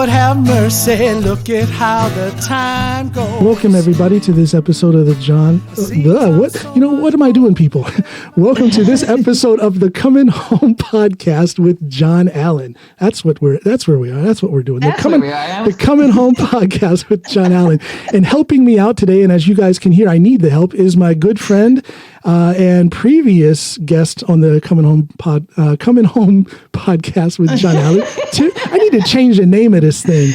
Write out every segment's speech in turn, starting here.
Lord have mercy, look at how the time goes. Welcome, everybody, to this episode of the what am I doing, people? Welcome to this episode of the Coming Home podcast with John Allen. That's where we are. That's what we're doing. The Coming Home podcast with John Allen. And helping me out today, and as you guys can hear, I need the help, is my good friend and previous guest on the Coming Home podcast with John Allen. I need to change the name of this thing.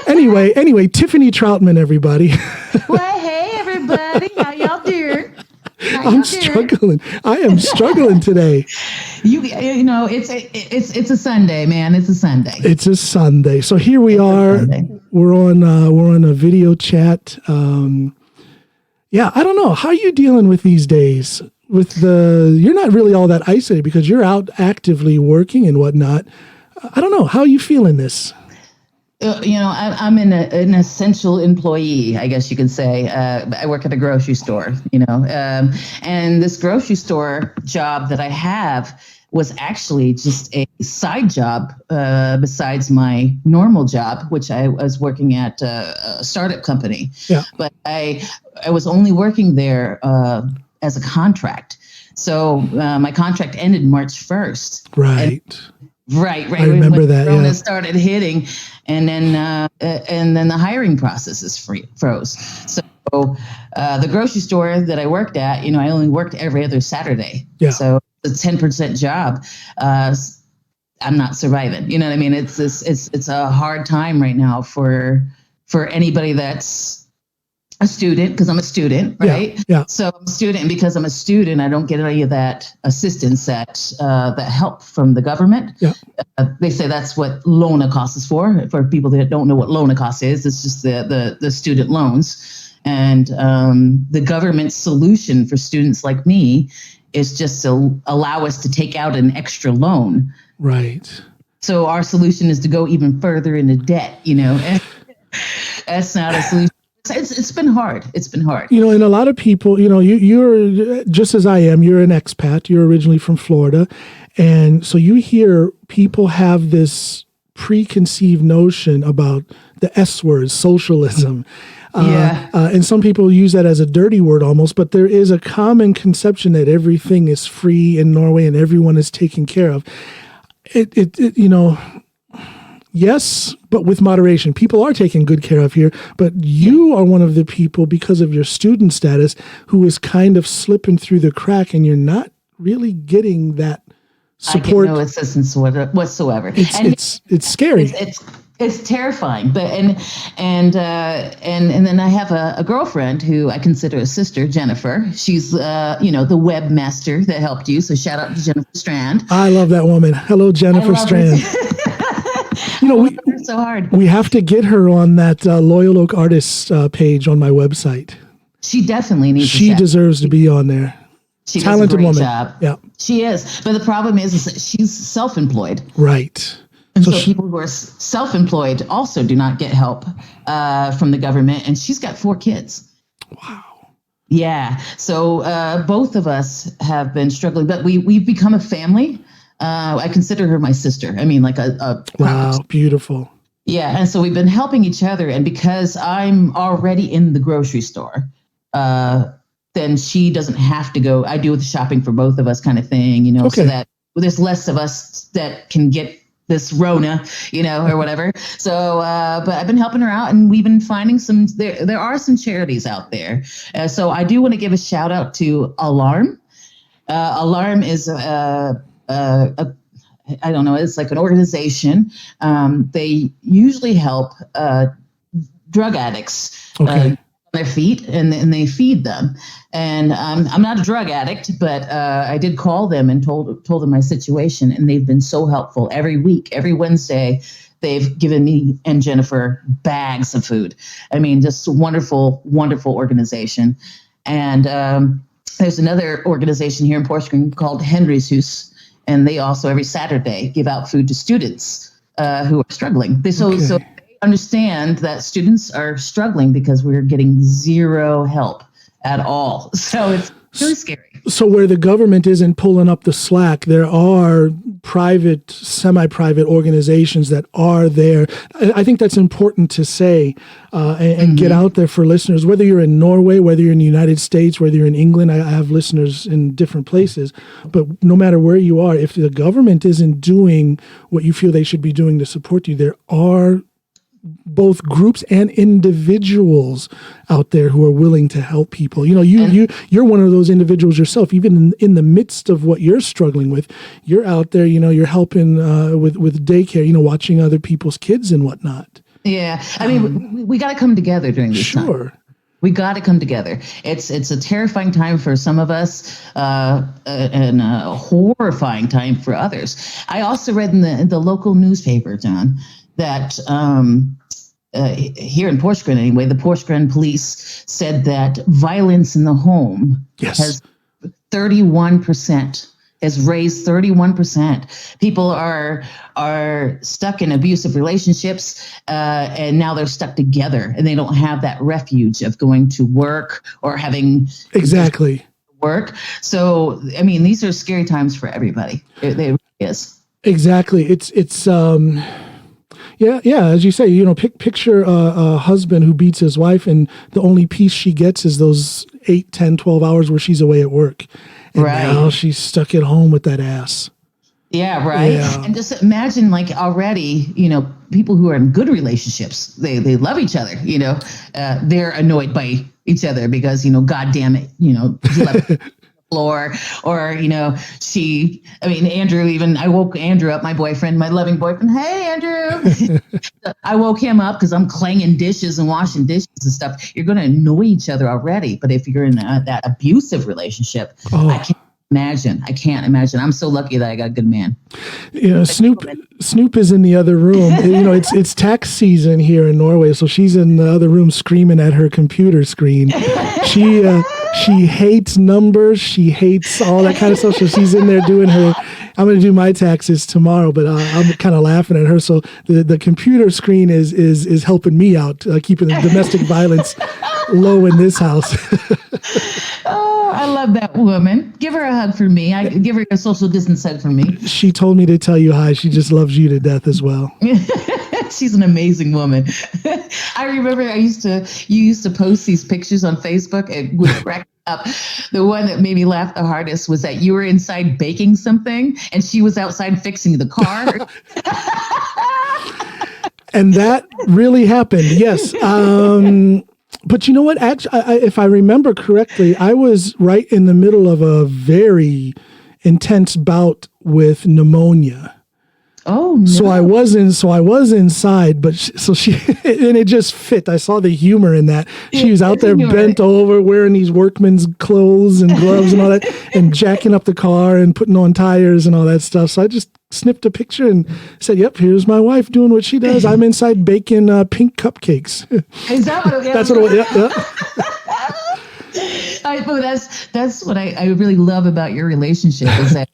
Anyway, Tiffany Trautman, everybody. Well, hey, everybody. How y'all doing? I'm struggling. I am struggling today. You know, it's a Sunday, man. It's a Sunday. It's a Sunday. So here we are. We're on a video chat. I don't know. How are you dealing with these days? You're not really all that isolated because you're out actively working and whatnot. I don't know. How are you feeling this? I'm an essential employee, I guess you could say. I work at a grocery store, and this grocery store job that I have was actually just a side job besides my normal job, which I was working at a startup company. Yeah. But I was only working there as a contract. So my contract ended March 1st. Right. Right. I remember that. Corona started hitting, and then the hiring processes froze. So the grocery store that I worked at, I only worked every other Saturday. Yeah. So it's a 10% job. I'm not surviving. You know what I mean? It's a hard time right now for anybody that's a student, because I'm a student, right? Yeah. So I'm a student, and because I'm a student, I don't get any of that assistance, that help from the government. Yeah. They say that's what loan cost is for. For people that don't know what loan cost is, it's just the student loans. And the government's solution for students like me is just to allow us to take out an extra loan. Right. So our solution is to go even further into debt, That's not a solution. It's been hard. It's been hard. And a lot of people, you're just as I am, you're an expat. You're originally from Florida. And so you hear people have this preconceived notion about the S word, socialism. And some people use that as a dirty word almost, but there is a common conception that everything is free in Norway and everyone is taken care of. Yes, but with moderation. People are taken good care of here, but you are one of the people, because of your student status, who is kind of slipping through the crack, and you're not really getting that support. I get no assistance whatsoever. It's scary. It's terrifying. But and then I have a girlfriend who I consider a sister, Jennifer. She's the webmaster that helped you. So shout out to Jennifer Strand. I love that woman. Hello, Jennifer Strand. So hard. We have to get her on that Loyal Oak Artists page on my website. She definitely needs. She deserves to be on there. She talented does a great woman. Job. Yeah, she is. But the problem is that she's self-employed. Right. And so people who are self-employed also do not get help from the government. And she's got 4 kids. Wow. Yeah. So both of us have been struggling, but we've become a family. I consider her my sister. I mean, like a wow, beautiful. Yeah, and so we've been helping each other, and because I'm already in the grocery store, then she doesn't have to go. I do the shopping for both of us, kind of thing, so that there's less of us that can get this Rona, or whatever. So, but I've been helping her out, and we've been finding there are some charities out there. So I do want to give a shout out to Alarm. Alarm is I don't know, it's like an organization. They usually help drug addicts on their feet, and they feed them. And I'm not a drug addict, but I did call them and told them my situation, and they've been so helpful. Every week, every Wednesday, they've given me and Jennifer bags of food. I mean, just a wonderful, wonderful organization. And there's another organization here in Portugal called Henry's Hus. And they also every Saturday give out food to students who are struggling. So they understand that students are struggling because we're getting zero help at all. So it's really scary. So where the government isn't pulling up the slack, there are private, semi-private organizations that are there. I think that's important to say and get out there for listeners, whether you're in Norway, whether you're in the United States, whether you're in England. I have listeners in different places. But no matter where you are, if the government isn't doing what you feel they should be doing to support you, there are both groups and individuals out there who are willing to help people. You're one of those individuals yourself. Even in the midst of what you're struggling with, you're out there. You're helping with daycare. Watching other people's kids and whatnot. Yeah, I mean, we got to come together during this time. We got to come together. It's a terrifying time for some of us, and a horrifying time for others. I also read in the local newspaper, John, that here in Porsgrunn anyway, the Porsgrunn police said that violence in the home has 31%. Has raised 31%. People are stuck in abusive relationships, and now they're stuck together, and they don't have that refuge of going to work or having work. So, I mean, these are scary times for everybody. It really is. Exactly. It's Yeah, as you say, picture a husband who beats his wife, and the only peace she gets is those 8, 10, 12 hours where she's away at work. And now she's stuck at home with that ass. Yeah, right. Yeah. And just imagine, already, people who are in good relationships, they love each other, they're annoyed by each other because, God damn it, he left the floor, or, Andrew, even, I woke Andrew up, my boyfriend, my loving boyfriend. Hey, Andrew. I woke him up because I'm clanging dishes and washing dishes and stuff. You're going to annoy each other already. But if you're in that abusive relationship, I can't imagine. I'm so lucky that I got a good man. Snoop is in the other room. It's tax season here in Norway, so she's in the other room screaming at her computer screen. She hates numbers. She hates all that kind of stuff. So she's in there doing her. I'm going to do my taxes tomorrow, but I'm kind of laughing at her. So the computer screen is helping me out, keeping the domestic violence low in this house. Oh, I love that woman. Give her a hug for me. I give her a social distance hug for me. She told me to tell you hi. She just loves you to death as well. She's an amazing woman. I remember you used to post these pictures on Facebook, and would crack up. The one that made me laugh the hardest was that you were inside baking something and she was outside fixing the car. And that really happened. Yes. But you know what? Actually, if I remember correctly, I was right in the middle of a very intense bout with pneumonia. Oh no! So I was inside, but she and it just fit. I saw the humor in that. She was out there bent over, wearing these workman's clothes and gloves and all that, and jacking up the car and putting on tires and all that stuff. So I just snipped a picture and said, "Yep, here's my wife doing what she does. I'm inside baking pink cupcakes." Is that what? That's what it was. Yeah. That's what I really love about your relationship is that.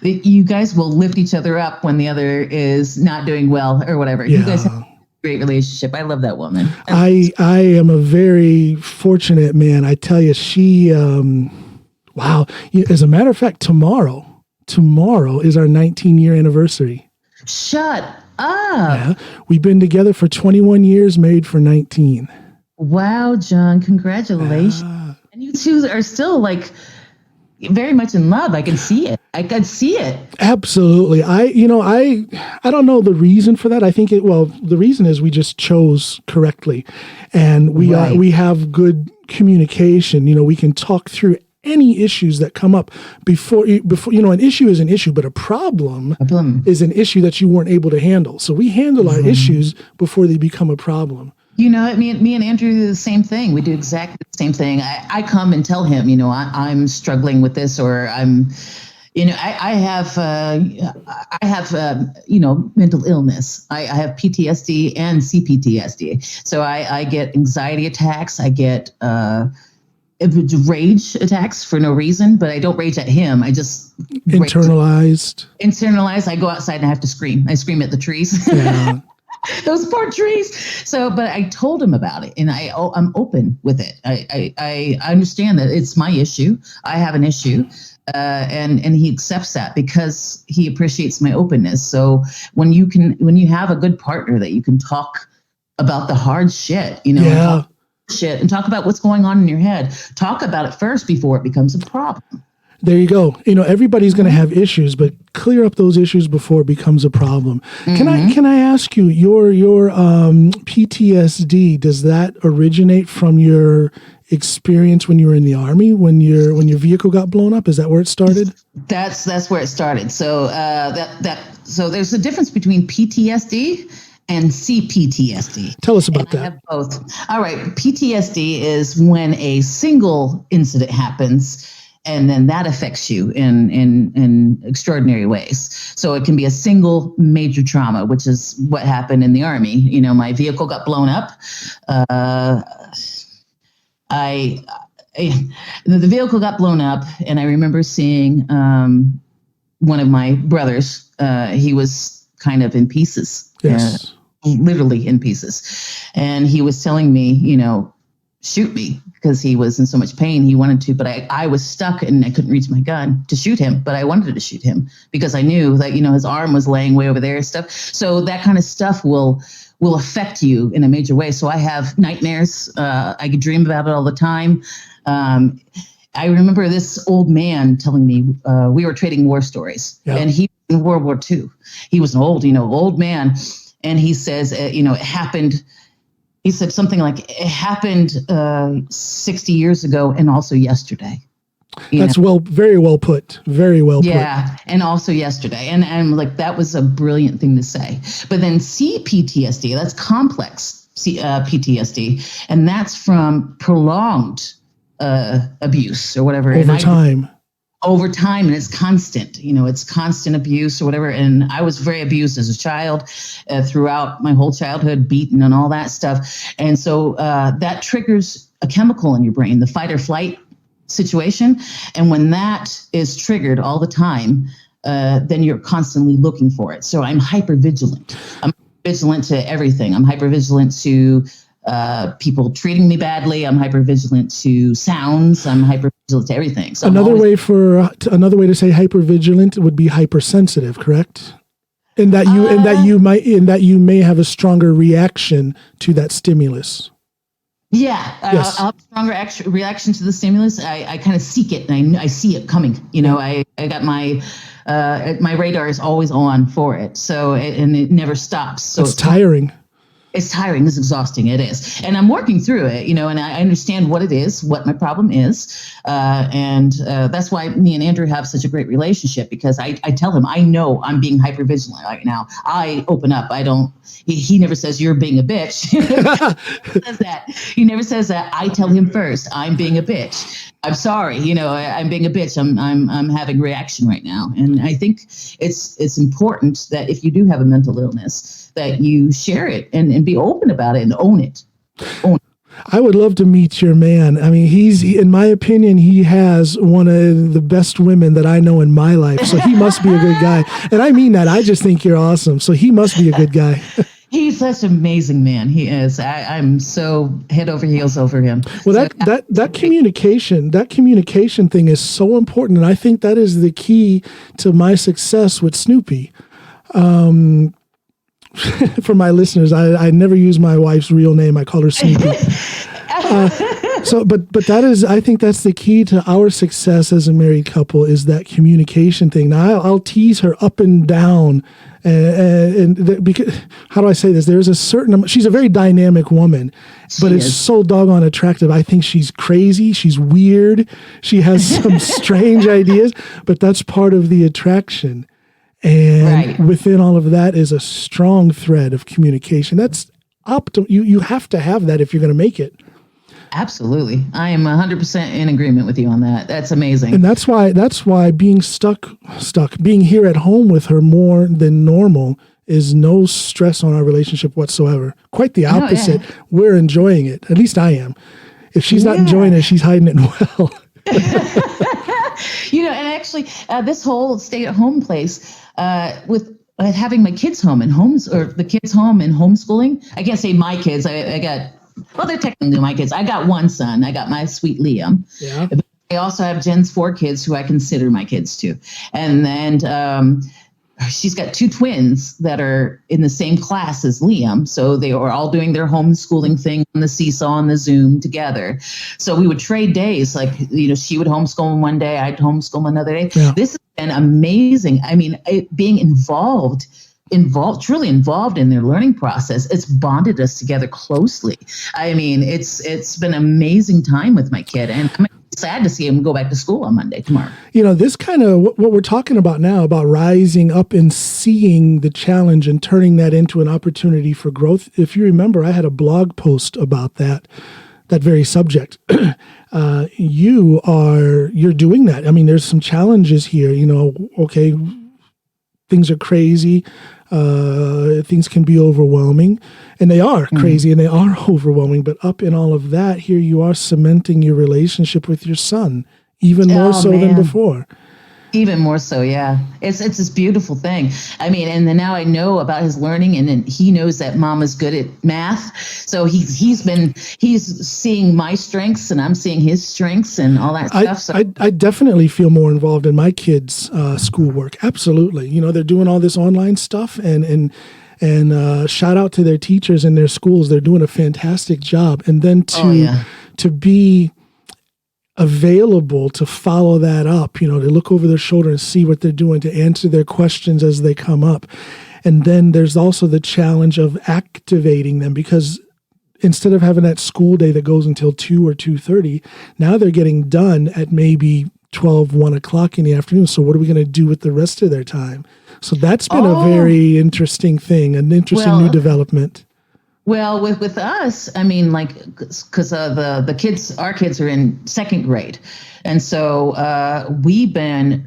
You guys will lift each other up when the other is not doing well or whatever. Yeah. You guys have a great relationship. I love that woman. I am a very fortunate man. I tell you, she, wow. As a matter of fact, tomorrow is our 19-year anniversary. Shut up. Yeah. We've been together for 21 years, married for 19. Wow, John. Congratulations. And you two are still very much in love. I can see it. Absolutely. I don't know the reason for that. I think the reason is we just chose correctly, and we have good communication. We can talk through any issues that come up before an issue is an issue, but a problem is an issue that you weren't able to handle. So we handle our issues before they become a problem. Me and Andrew do the same thing. We do exactly the same thing. I come and tell him, I'm struggling with this, or I'm, I have mental illness. I have PTSD and CPTSD. So I get anxiety attacks. I get rage attacks for no reason, but I don't rage at him. I just internalized. I go outside and I have to scream. I scream at the trees. Yeah. Those poor trees. So, but I told him about it, and I'm open with it. I understand that it's my issue. I have an issue, and he accepts that because he appreciates my openness. So when you have a good partner that you can talk about the hard shit, and talk about what's going on in your head, talk about it first before it becomes a problem. There you go. Everybody's going to have issues, but clear up those issues before it becomes a problem. Can I ask you, your PTSD, does that originate from your experience when you were in the Army, when your vehicle got blown up? Is that where it started? That's where it started. So so there's a difference between PTSD and CPTSD. Tell us about that. I have both. All right. PTSD is when a single incident happens, and then that affects you in extraordinary ways. So it can be a single major trauma, which is what happened in the Army. My vehicle got blown up. The vehicle got blown up, and I remember seeing one of my brothers. He was kind of in pieces. Yes. Literally in pieces. And he was telling me, shoot me, because he was in so much pain. He wanted to, but I was stuck and I couldn't reach my gun to shoot him, but I wanted to shoot him because I knew that, his arm was laying way over there and stuff. So that kind of stuff will affect you in a major way. So I have nightmares. I could dream about it all the time. I remember this old man telling me, we were trading war stories, and he was in World War II. He was an old man. And he says, it happened. He said something like, it happened 60 years ago and also yesterday. That's very well put. Very well put. Yeah, and also yesterday. And I'm like, that was a brilliant thing to say. But then CPTSD, that's complex PTSD, and that's from prolonged abuse or whatever. Over time, and it's constant, it's constant abuse or whatever. And I was very abused as a child throughout my whole childhood, beaten and all that stuff. And so that triggers a chemical in your brain, the fight or flight situation. And when that is triggered all the time, then you're constantly looking for it. So I'm hypervigilant. I'm vigilant to everything. I'm hypervigilant to people treating me badly. I'm hypervigilant to sounds. I'm hypervigilant to everything. So another way to say hypervigilant would be hypersensitive, correct? In that you may have a stronger reaction to that stimulus. Yeah, yes. I'll have a stronger reaction to the stimulus. I kind of seek it, and I see it coming. I got my radar is always on for it. So and it never stops. So it's tiring. It's tiring. It's exhausting. It is. And I'm working through it, and I understand what it is, what my problem is. And that's why me and Andrew have such a great relationship, because I tell him, I know I'm being hypervigilant right now. I open up. He never says you're being a bitch. He never says that. I tell him first, I'm being a bitch. I'm sorry. I'm being a bitch. I'm having reaction right now. And I think it's important that if you do have a mental illness, that you share it and be open about it and own it. I would love to meet your man. I mean, in my opinion, he has one of the best women that I know in my life. So he must be a good guy. And I mean that. I just think you're awesome. So he must be a good guy. He's such an amazing man. He is. I'm so head over heels over him. Well, that communication thing is so important. And I think that is the key to my success with Snoopy. For my listeners, I never use my wife's real name. I call her Snoopy. But I think that's the key to our success as a married couple, is that communication thing. Now I'll tease her up and down, because how do I say this? There's a certain, she's a very dynamic woman, but it's so doggone attractive. I think she's crazy. She's weird. She has some strange ideas, but that's part of the attraction. And within all of that is a strong thread of communication. That's you have to have that if you're going to make it. Absolutely. I am 100% in agreement with you on that. That's amazing. And that's why being being here at home with her more than normal is no stress on our relationship whatsoever. Quite the opposite. Yeah. We're enjoying it. At least I am. If she's not enjoying it, she's hiding it well. And actually, this whole stay-at-home place, with having my kids home and the kids home and homeschooling. I can't say my kids. I got, well, they're technically my kids. I got one son. I got my sweet Liam. Yeah. I also have Jen's 4 kids who I consider my kids too. And then she's got 2 twins that are in the same class as Liam. So they are all doing their homeschooling thing on the Seesaw and the Zoom together. So we would trade days. Like, she would homeschool them one day, I'd homeschool them another day. Yeah. This has been amazing. I mean, being truly involved in their learning process, it's bonded us together closely. I mean, it's been an amazing time with my kid, and I'm sad to see him go back to school on Monday tomorrow. This kind of what we're talking about now, about rising up and seeing the challenge and turning that into an opportunity for growth. If you remember, I had a blog post about that very subject. You're doing that. I mean, there's some challenges here, okay, things are crazy. Things can be overwhelming, and they are crazy and they are overwhelming, but up in all of that, here you are cementing your relationship with your son even more than before. Even more so, yeah. It's this beautiful thing. I mean, and then now I know about his learning, and then he knows that Mama's good at math. So he's seeing my strengths, and I'm seeing his strengths, and all that stuff. So I definitely feel more involved in my kids' schoolwork. Absolutely, they're doing all this online stuff, and shout out to their teachers and their schools. They're doing a fantastic job, and then to be available to follow that up, to look over their shoulder and see what they're doing, to answer their questions as they come up. And then there's also the challenge of activating them, because instead of having that school day that goes until 2 or 2:30, now they're getting done at maybe 12, 1 o'clock in the afternoon. So what are we going to do with the rest of their time? So that's been a very interesting thing, an interesting new development. Well, with us, I mean, like, because our kids are in 2nd grade, and so we've been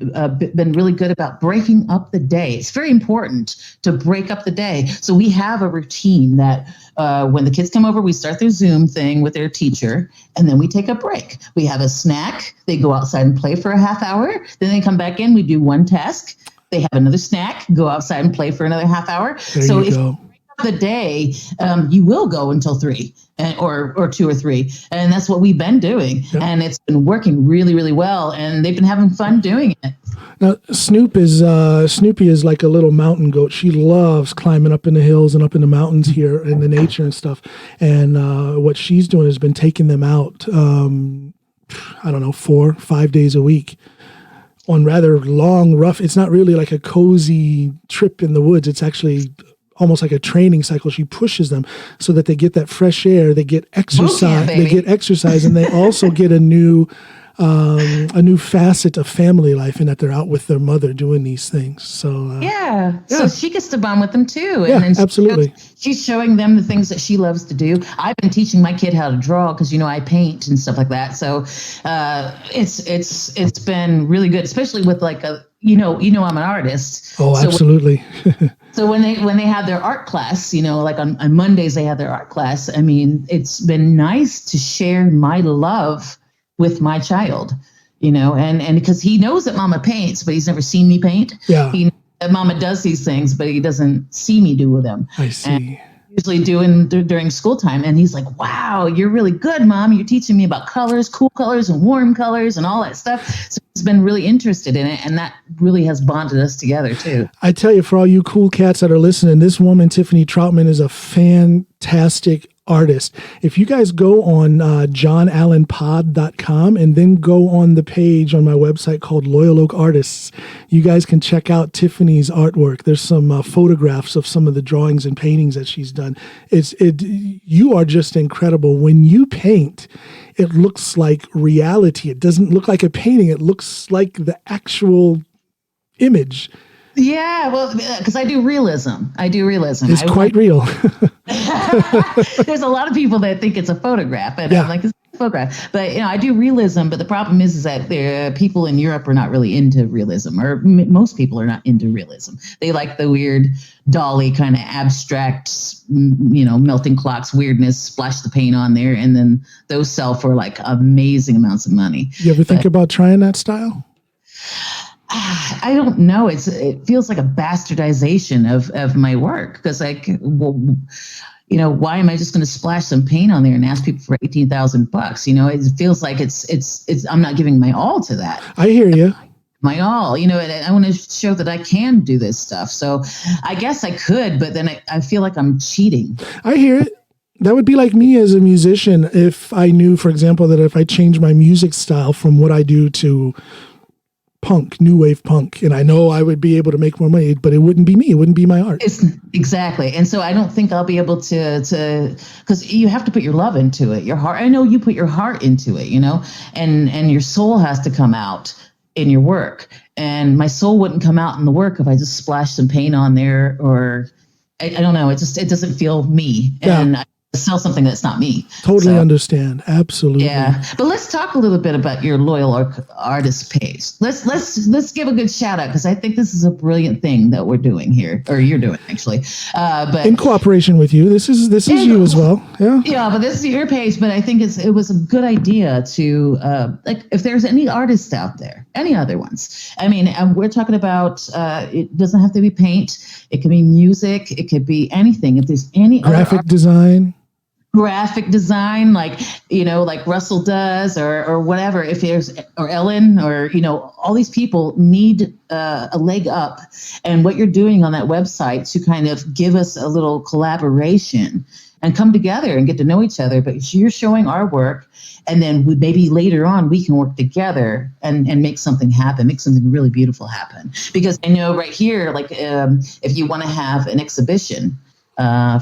really good about breaking up the day. It's very important to break up the day. So we have a routine that when the kids come over, we start their Zoom thing with their teacher, and then we take a break. We have a snack. They go outside and play for a half hour. Then they come back in. We do one task. They have another snack. Go outside and play for another half hour. There you go. The day, you will go until 3 or 2 or 3, and that's what we've been doing. Yep. And it's been working really, really well, and they've been having fun doing it. Now, Snoopy is like a little mountain goat. She loves climbing up in the hills and up in the mountains here in the nature and stuff. And what she's doing has been taking them out, 4, 5 days a week on rather long, rough. It's not really like a cozy trip in the woods. It's actually almost like a training cycle. She pushes them so that they get that fresh air, they get exercise, and they also get a new facet of family life, in that they're out with their mother doing these things. So so she gets to bond with them too. And then absolutely. She's showing them the things that she loves to do. I've been teaching my kid how to draw, because I paint and stuff like that. So it's been really good, especially with like I'm an artist. Oh, so absolutely. So when they have their art class, like on Mondays they have their art class. I mean, it's been nice to share my love with my child, and because he knows that Mama paints, but he's never seen me paint. Yeah. He knows that Mama does these things, but he doesn't see me do them. I see. And usually doing during school time, and he's like, "Wow, you're really good, Mom. You're teaching me about colors, cool colors and warm colors and all that stuff." So he's been really interested in it, and that really has bonded us together too. I tell you, for all you cool cats that are listening, this woman, Tiffany Trautman, is a fantastic artist. If you guys go on johnallenpod.com and then go on the page on my website called Loyal Oak Artists, you guys can check out Tiffany's artwork. There's some photographs of some of the drawings and paintings that she's done. You are just incredible. When you paint, it looks like reality. It doesn't look like a painting. It looks like the actual image. Yeah, well, because I do realism. It's quite real. There's a lot of people that think it's a photograph, and I'm like, it's a photograph. But I do realism. But the problem is that there people in Europe are not really into realism, or most people are not into realism. They like the weird Dali kind of abstract, melting clocks weirdness. Splash the paint on there, and then those sell for like amazing amounts of money. You ever think about trying that style? I don't know. It feels like a bastardization of my work, because why am I just going to splash some paint on there and ask people for $18,000? It feels like it's I'm not giving my all to that. I hear you. My all, and I want to show that I can do this stuff. So I guess I could, but then I feel like I'm cheating. I hear it. That would be like me as a musician if I knew, for example, that if I changed my music style from what I do to punk, new wave punk, and I know I would be able to make more money, but it wouldn't be me. It wouldn't be my art. Exactly. And so I don't think I'll be able to, because you have to put your love into it, your heart. I know you put your heart into it, and your soul has to come out in your work. And my soul wouldn't come out in the work if I just splashed some paint on there, or I don't know. It doesn't feel me. Yeah. And I sell something that's not me. Totally understand. Absolutely. Yeah. But let's talk a little bit about your loyal artist page. Let's give a good shout out, because I think this is a brilliant thing that we're doing here, or you're doing actually. But in cooperation with you, this is you as well. Yeah. Yeah, but this is your page. But I think it was a good idea to like, if there's any artists out there, any other ones. I mean, we're talking about it doesn't have to be paint. It can be music. It could be anything. If there's any graphic design, like Russell does, or whatever, if there's, or Ellen, or, all these people need a leg up. And what you're doing on that website to kind of give us a little collaboration and come together and get to know each other. But you're showing our work, and then maybe later on we can work together and make something happen, make something really beautiful happen. Because I know right here, like if you want to have an exhibition,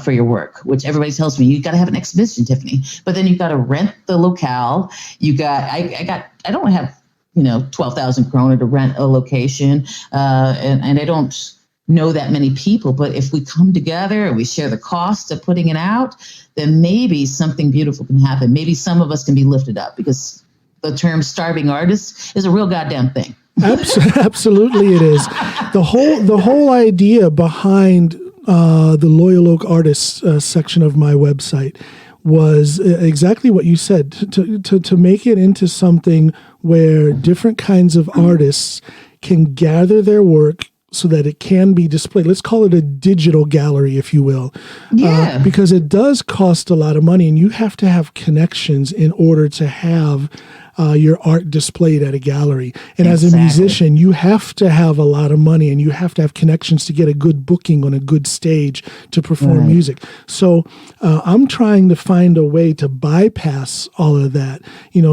for your work, which everybody tells me you got to have an exhibition, Tiffany. But then you got to rent the locale. I don't have 12,000 krona to rent a location, and I don't know that many people. But if we come together and we share the cost of putting it out, then maybe something beautiful can happen. Maybe some of us can be lifted up, because the term starving artist is a real goddamn thing. Absolutely, it is. The whole idea behind the Loyal Oak Artists section of my website was exactly what you said, to make it into something where different kinds of artists can gather their work so that it can be displayed. Let's call it a digital gallery, if you will. Yeah. Because it does cost a lot of money, and you have to have connections in order to have your art displayed at a gallery. And as a musician, you have to have a lot of money, and you have to have connections to get a good booking on a good stage to perform music. So I'm trying to find a way to bypass all of that,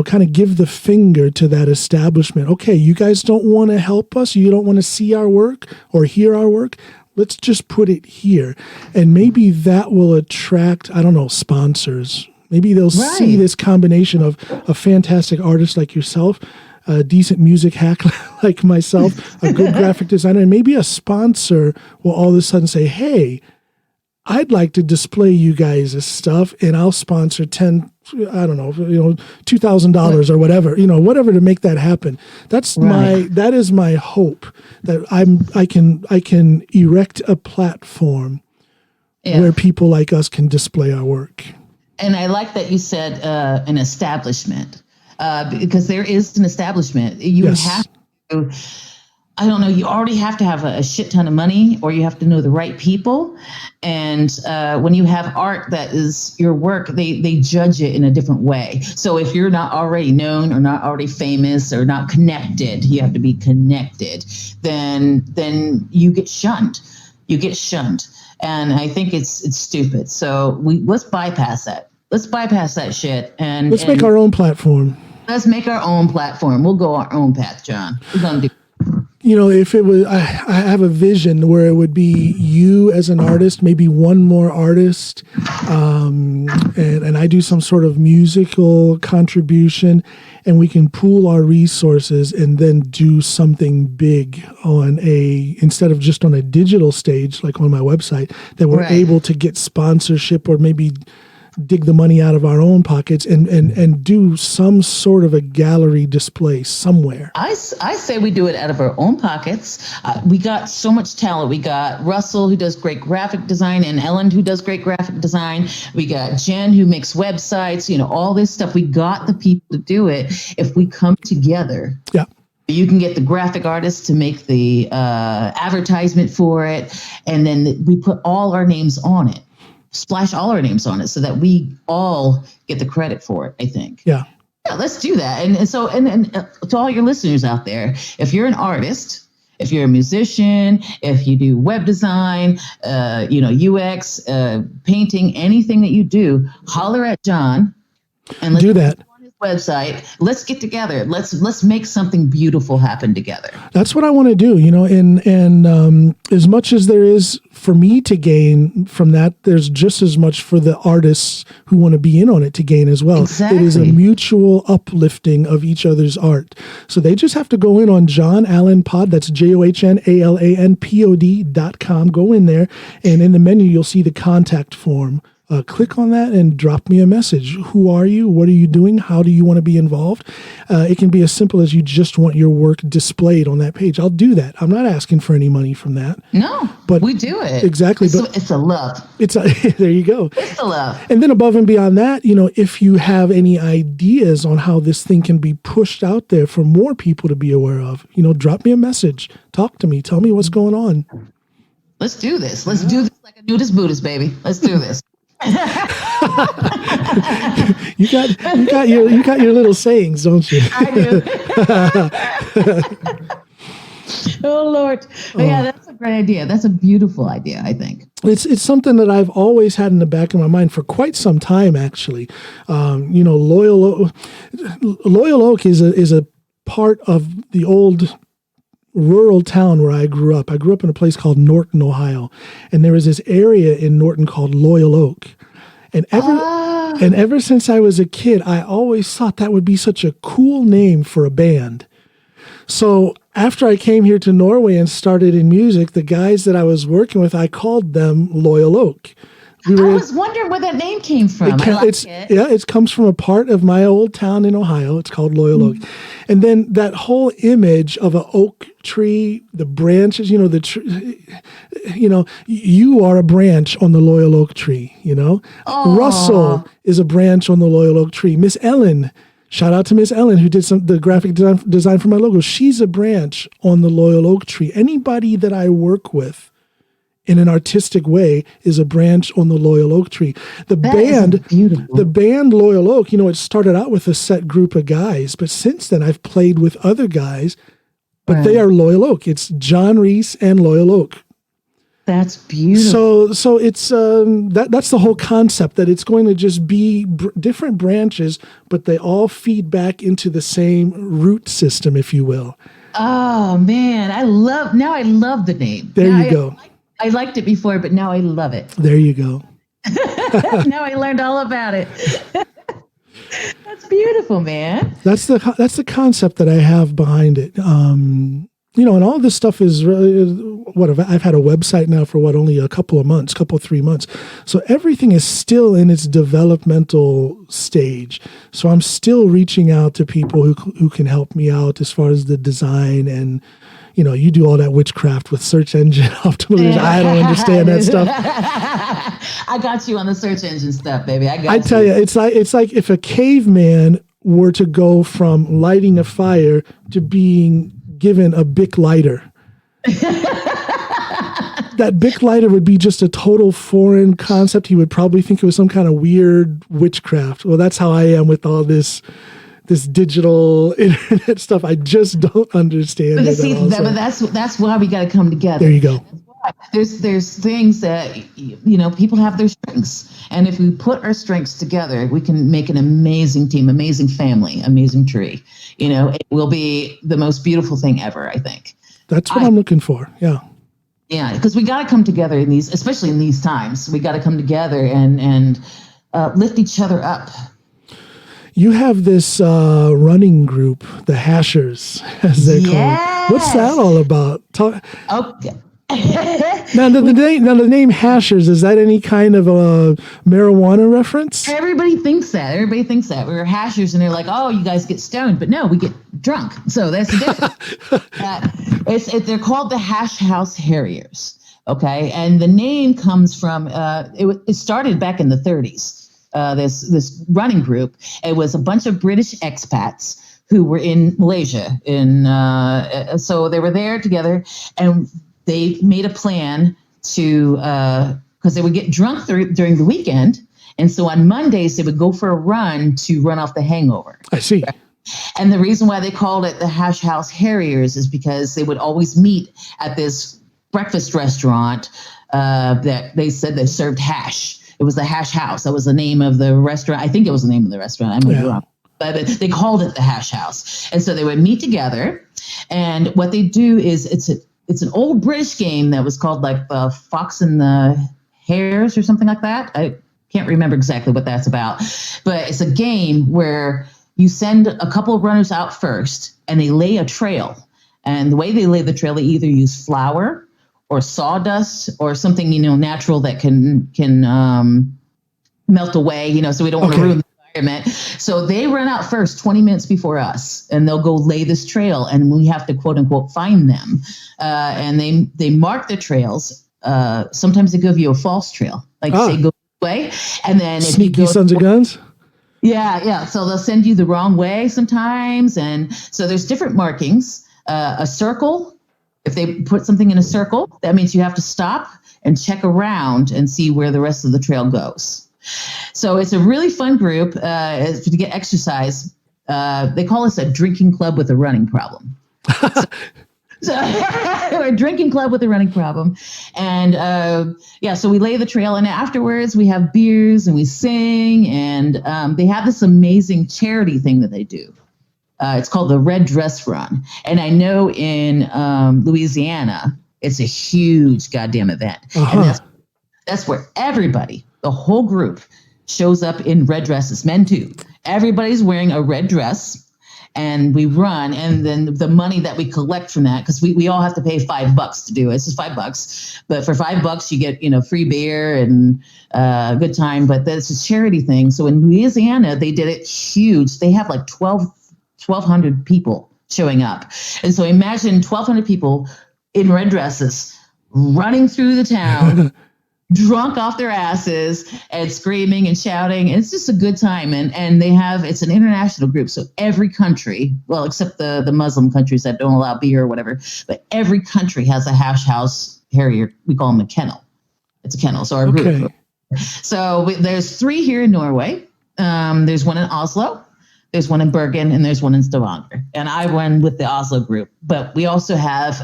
kind of give the finger to that establishment. Okay, you guys don't want to help us? You don't want to see our work or hear our work? Let's just put it here. And maybe that will attract, sponsors. Maybe they'll see this combination of a fantastic artist like yourself, a decent music hack like myself, a good graphic designer, and maybe a sponsor will all of a sudden say, hey, I'd like to display you guys' stuff, and I'll sponsor $2,000 or whatever, whatever to make that happen. That is my hope, that I can erect a platform where people like us can display our work. And I like that you said an establishment, because there is an establishment. You have to, you already have to have a shit ton of money, or you have to know the right people. And when you have art that is your work, they judge it in a different way. So if you're not already known, or not already famous, or not connected, you have to be connected, then you get shunned. And I think it's stupid. So let's bypass that. Let's bypass that shit. And let's make our own platform. Let's make our own platform. We'll go our own path, John. We're going to do. If it was, I have a vision where it would be you as an artist, maybe one more artist, and I do some sort of musical contribution, and we can pool our resources and then do something big instead of just on a digital stage, like on my website, that we're able to get sponsorship, or maybe dig the money out of our own pockets and do some sort of a gallery display somewhere. I say we do it out of our own pockets. We got so much talent. We got Russell, who does great graphic design, and Ellen, who does great graphic design. We got Jen, who makes websites, all this stuff. We got the people to do it. If we come together. Yeah. You can get the graphic artist to make the advertisement for it, and then we put all our names on it. splash all our names on it so that we all get the credit for it, I think. Yeah, let's do that. And to all your listeners out there, if you're an artist, if you're a musician, if you do web design, UX, painting, anything that you do, holler at John and let's do that. On his website, let's get together. Let's make something beautiful happen together. That's what I want to do, and as much as there is for me to gain from that, there's just as much for the artists who want to be in on it to gain as well. Exactly. It is a mutual uplifting of each other's art. So they just have to go in on John Allen Pod. That's JohnAlanPod.com. Go in there, and in the menu, you'll see the contact form. Click on that and drop me a message. Who are you? What are you doing? How do you want to be involved? It can be as simple as you just want your work displayed on that page. I'll do that. I'm not asking for any money from that. No, but we do it. Exactly. It's a love. There you go. It's a love. And then above and beyond that, if you have any ideas on how this thing can be pushed out there for more people to be aware of, drop me a message. Talk to me. Tell me what's going on. Let's do this. Let's do this like a nudist Buddhist, baby. Let's do this. you got your little sayings, don't you? I do. Oh Lord. Yeah, that's a great idea. That's a beautiful idea, I think. It's something that I've always had in the back of my mind for quite some time, actually. Loyal Oak is a part of the old rural town where I grew up. I grew up in a place called Norton, Ohio, and there was this area in Norton called Loyal Oak. And ever since I was a kid, I always thought that would be such a cool name for a band. So after I came here to Norway and started in music, the guys that I was working with, I called them Loyal Oak. I was wondering where that name came from. It comes from a part of my old town in Ohio. It's called Loyal Oak. And then that whole image of an oak tree, the branches, you are a branch on the Loyal Oak tree, Oh. Russell is a branch on the Loyal Oak tree. Miss Ellen, shout out to Miss Ellen who did the graphic design for my logo. She's a branch on the Loyal Oak tree. Anybody that I work with in an artistic way is a branch on the Loyal Oak tree. The band Loyal Oak, it started out with a set group of guys, but since then I've played with other guys, but they are Loyal Oak. It's John Reese and Loyal Oak. That's beautiful. So it's that's the whole concept, that it's going to just be different branches, but they all feed back into the same root system, if you will. Oh man, I love the name. You go. I liked it before, but now I love it. There you go. Now I learned all about it. That's beautiful, man. That's the concept that I have behind it. And all this stuff is I've had a website now for only a couple of months, 3 months. So everything is still in its developmental stage. So I'm still reaching out to people who can help me out as far as the design and, you do all that witchcraft with search engine optimization. I don't understand that stuff. I got you on the search engine stuff, baby. I tell you, it's like if a caveman were to go from lighting a fire to being given a Bic lighter. That Bic lighter would be just a total foreign concept. He would probably think it was some kind of weird witchcraft. Well, that's how I am with all this digital internet stuff. I just don't understand it. But that's why we got to come together. There you go. There's things that people have their strengths, and if we put our strengths together, we can make an amazing team, amazing family, amazing tree. It will be the most beautiful thing ever, I think. That's what I'm looking for. Yeah. Yeah, because we got to come together especially in these times. We got to come together and lift each other up. You have this running group, the Hashers, as they're called. What's that all about? Okay. Now, the name Hashers, is that any kind of a marijuana reference? Everybody thinks that. We were hashers, and they're like, "Oh, you guys get stoned," but no, we get drunk. So that's the difference. They're called the Hash House Harriers. Okay, and the name comes from it started back in the 30s. This running group. It was a bunch of British expats who were in Malaysia, so they were there together, and they made a plan to because they would get drunk during the weekend. And so on Mondays, they would go for a run to run off the hangover. I see. Right? And the reason why they called it the Hash House Harriers is because they would always meet at this breakfast restaurant that they said they served hash. It was the Hash House. That was the name of the restaurant. I think it was the name of the restaurant. I might be wrong. But they called it the Hash House. And so they would meet together. And what they do is it's an old British game that was called like the Fox and the Hares or something like that. I can't remember exactly what that's about. But it's a game where you send a couple of runners out first and they lay a trail. And the way they lay the trail, they either use flour or sawdust or something, natural that can melt away, so we don't want to ruin the environment. So they run out first 20 minutes before us, and they'll go lay this trail, and we have to, quote unquote, find them. And they mark the trails. Sometimes they give you a false trail, like say go this way. And then sneaky sons of guns. Yeah. So they'll send you the wrong way sometimes. And so there's different markings. A circle. If they put something in a circle, that means you have to stop and check around and see where the rest of the trail goes. So it's a really fun group to get exercise. They call us a drinking club with a running problem. So we're a drinking club with a running problem. And so we lay the trail, and afterwards we have beers and we sing, and they have this amazing charity thing that they do. It's called the Red Dress Run. And I know in Louisiana, it's a huge goddamn event. And that's where everybody, the whole group, shows up in red dresses, men too. Everybody's wearing a red dress, and we run. And then the money that we collect from that, because we all have to pay $5 to do it. It's just $5. But for $5, you get, free beer and a good time. But that's a charity thing. So in Louisiana, they did it huge. They have like 1,200 people showing up. And so imagine 1,200 people in red dresses running through the town, drunk off their asses and screaming and shouting. And it's just a good time. And it's an international group. So every country, well, except the Muslim countries that don't allow beer or whatever, but every country has a Hash House Harrier. We call them a kennel. It's a kennel. So our group. So there's 3 here in Norway. There's one in Oslo. There's one in Bergen, and there's one in Stavanger. And I run with the Oslo group. But we also have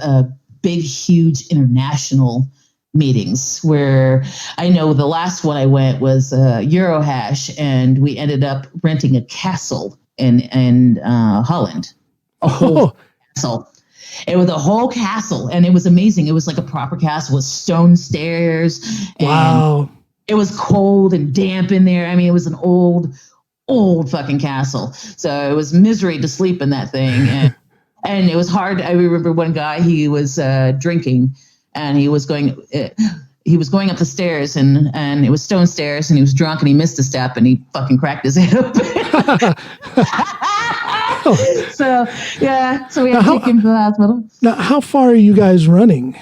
big, huge international meetings where I know the last one I went was Eurohash, and we ended up renting a castle in Holland. A whole castle. It was a whole castle, and it was amazing. It was like a proper castle with stone stairs. Wow. And it was cold and damp in there. I mean, it was an old fucking castle. So it was misery to sleep in that thing. And it was hard. I remember one guy, he was drinking, and he was going up the stairs, and it was stone stairs, and he was drunk, and he missed a step, and he fucking cracked his head open. So we had to take him to the hospital. Now, how far are you guys running?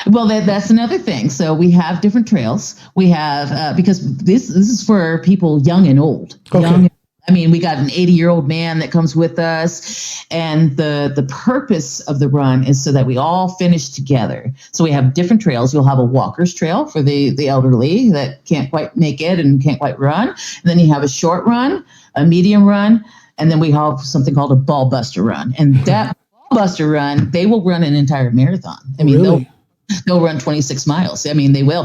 Well, that's another thing. So we have different trails. We have because this is for people young and old. Okay. We got an 80-year-old man that comes with us, and the purpose of the run is so that we all finish together. So we have different trails. You'll have a walker's trail for the elderly that can't quite make it and can't quite run. And then you have a short run, a medium run, and then we have something called a ball buster run. And that ball buster run, they will run an entire marathon. Really? They'll run 26 miles. They will.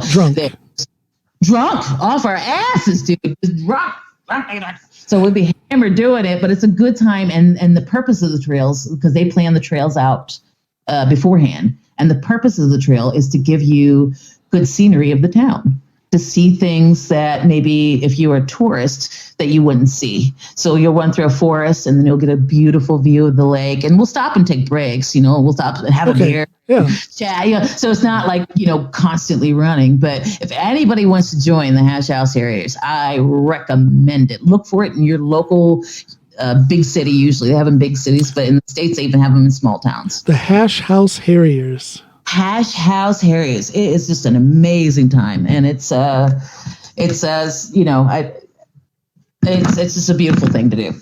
Drunk off our asses, dude. Drunk. So we'd be hammered doing it, but it's a good time. And the purpose of the trails, because they plan the trails out beforehand. And the purpose of the trail is to give you good scenery of the town, to see things that maybe if you were a tourist that you wouldn't see. So you'll run through a forest, and then you'll get a beautiful view of the lake. And we'll stop and take breaks. We'll stop and have a beer. Yeah. Chat. So it's not like, constantly running. But if anybody wants to join the Hash House Harriers, I recommend it. Look for it in your local big city. Usually they have them in big cities, but in the States, they even have them in small towns. The Hash House Harriers. Hash House Harriers. It is just an amazing time. And it's just a beautiful thing to do.